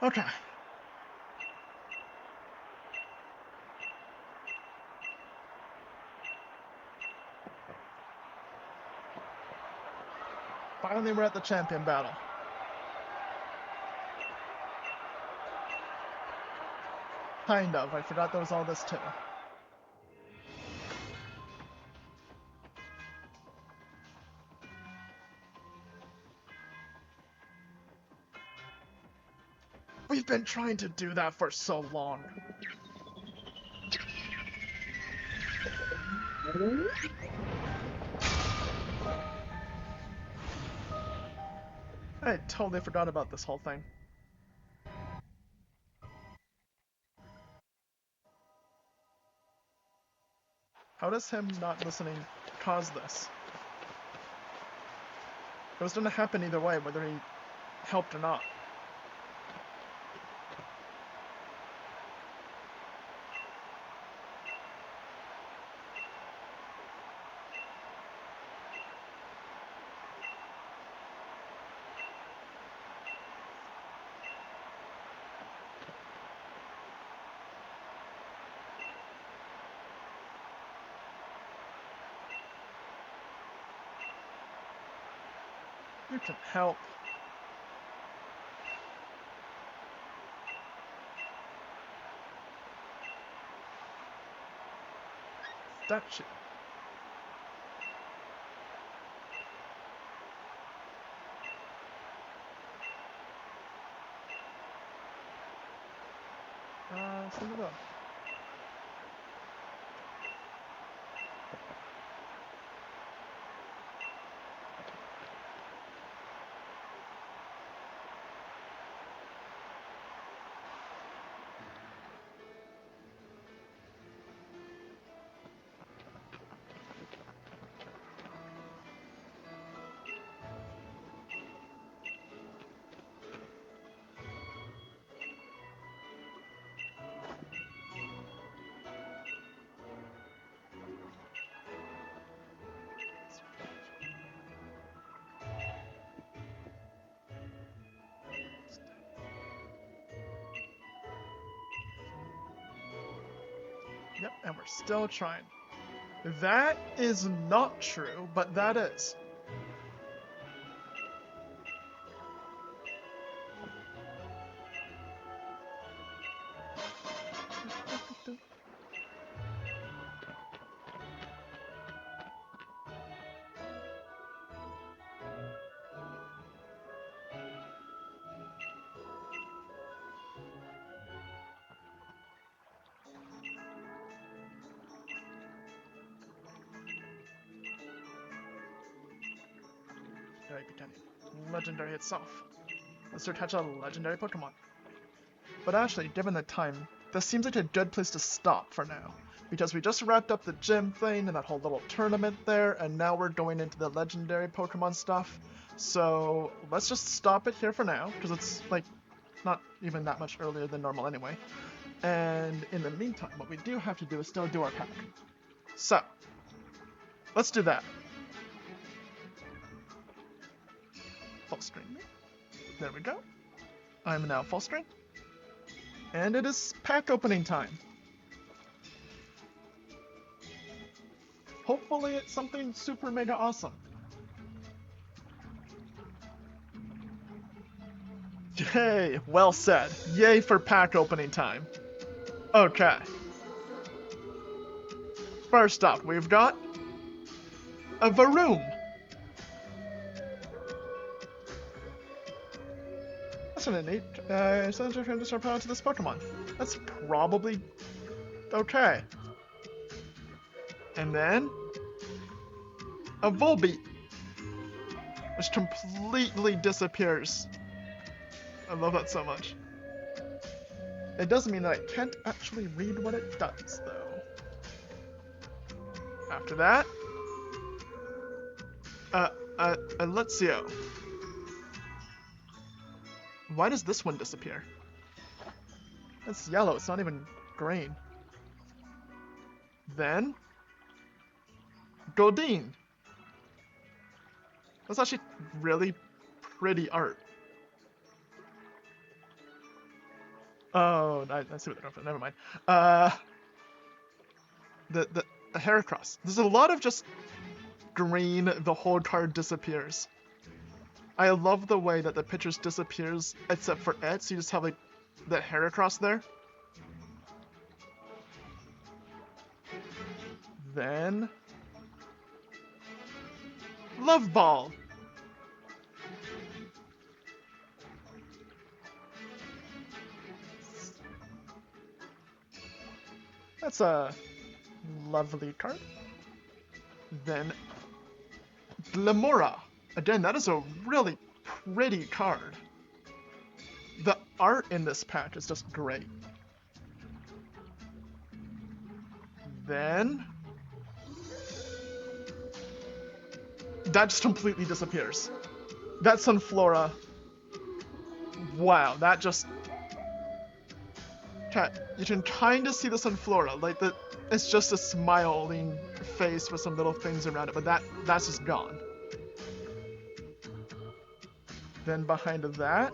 Okay. Finally, we're at the champion battle. Kind of. I forgot there was all this too. We've been trying to do that for so long. I totally forgot about this whole thing. How does him not listening cause this? It was gonna happen either way, whether he helped or not. You can help. That shit. Send it up. Yep, and we're still trying. That is not true, but that is. Legendary itself. Let's start catching a legendary Pokemon. But actually, given the time, this seems like a good place to stop for now. Because we just wrapped up the gym thing and that whole little tournament there, and now we're going into the legendary Pokemon stuff. So let's just stop it here for now, because it's like not even that much earlier than normal anyway. And in the meantime, what we do have to do is still do our pack. So, let's do that. Full screen. There we go. I'm now full screen. And it is pack opening time. Hopefully it's something super mega awesome. Yay, well said. Yay for pack opening time. Okay. First up, we've got a Varoom. That's an innate. Send your friend to start power to this Pokemon. That's probably okay. And then a Volbeat, which completely disappears. I love that so much. It doesn't mean that I can't actually read what it does, though. After that, a Luxio. Why does this one disappear? It's yellow, it's not even green. Then, Goldeen. That's actually really pretty art. Oh, I see what they're going for. Never mind. The Heracross. There's a lot of just green. The whole card disappears. I love the way that the pictures disappears except for it. So you just have like the Heracross there. Then Love Ball. That's a lovely card. Then Glamora. Again, that is a really pretty card. The art in this pack is just great. Then that just completely disappears. That Sunflora. Wow, that just... Okay, you can kind of see the Sunflora, like it's just a smiling face with some little things around it, but that's just gone. Then behind that,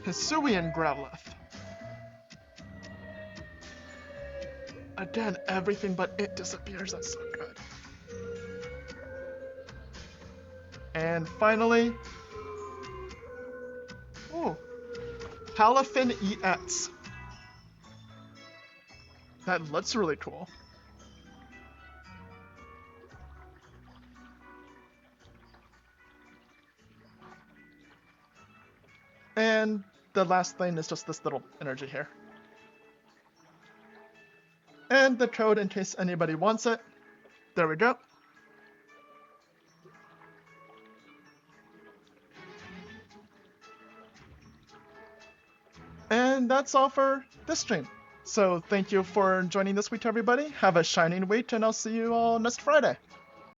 Hisuian Growlithe. Again, everything but it disappears, that's so good. And finally, ooh, Palafin EX. That looks really cool. And the last thing is just this little energy here. And the code in case anybody wants it. There we go. And that's all for this stream. So thank you for joining this week, everybody. Have a shining week, and I'll see you all next Friday.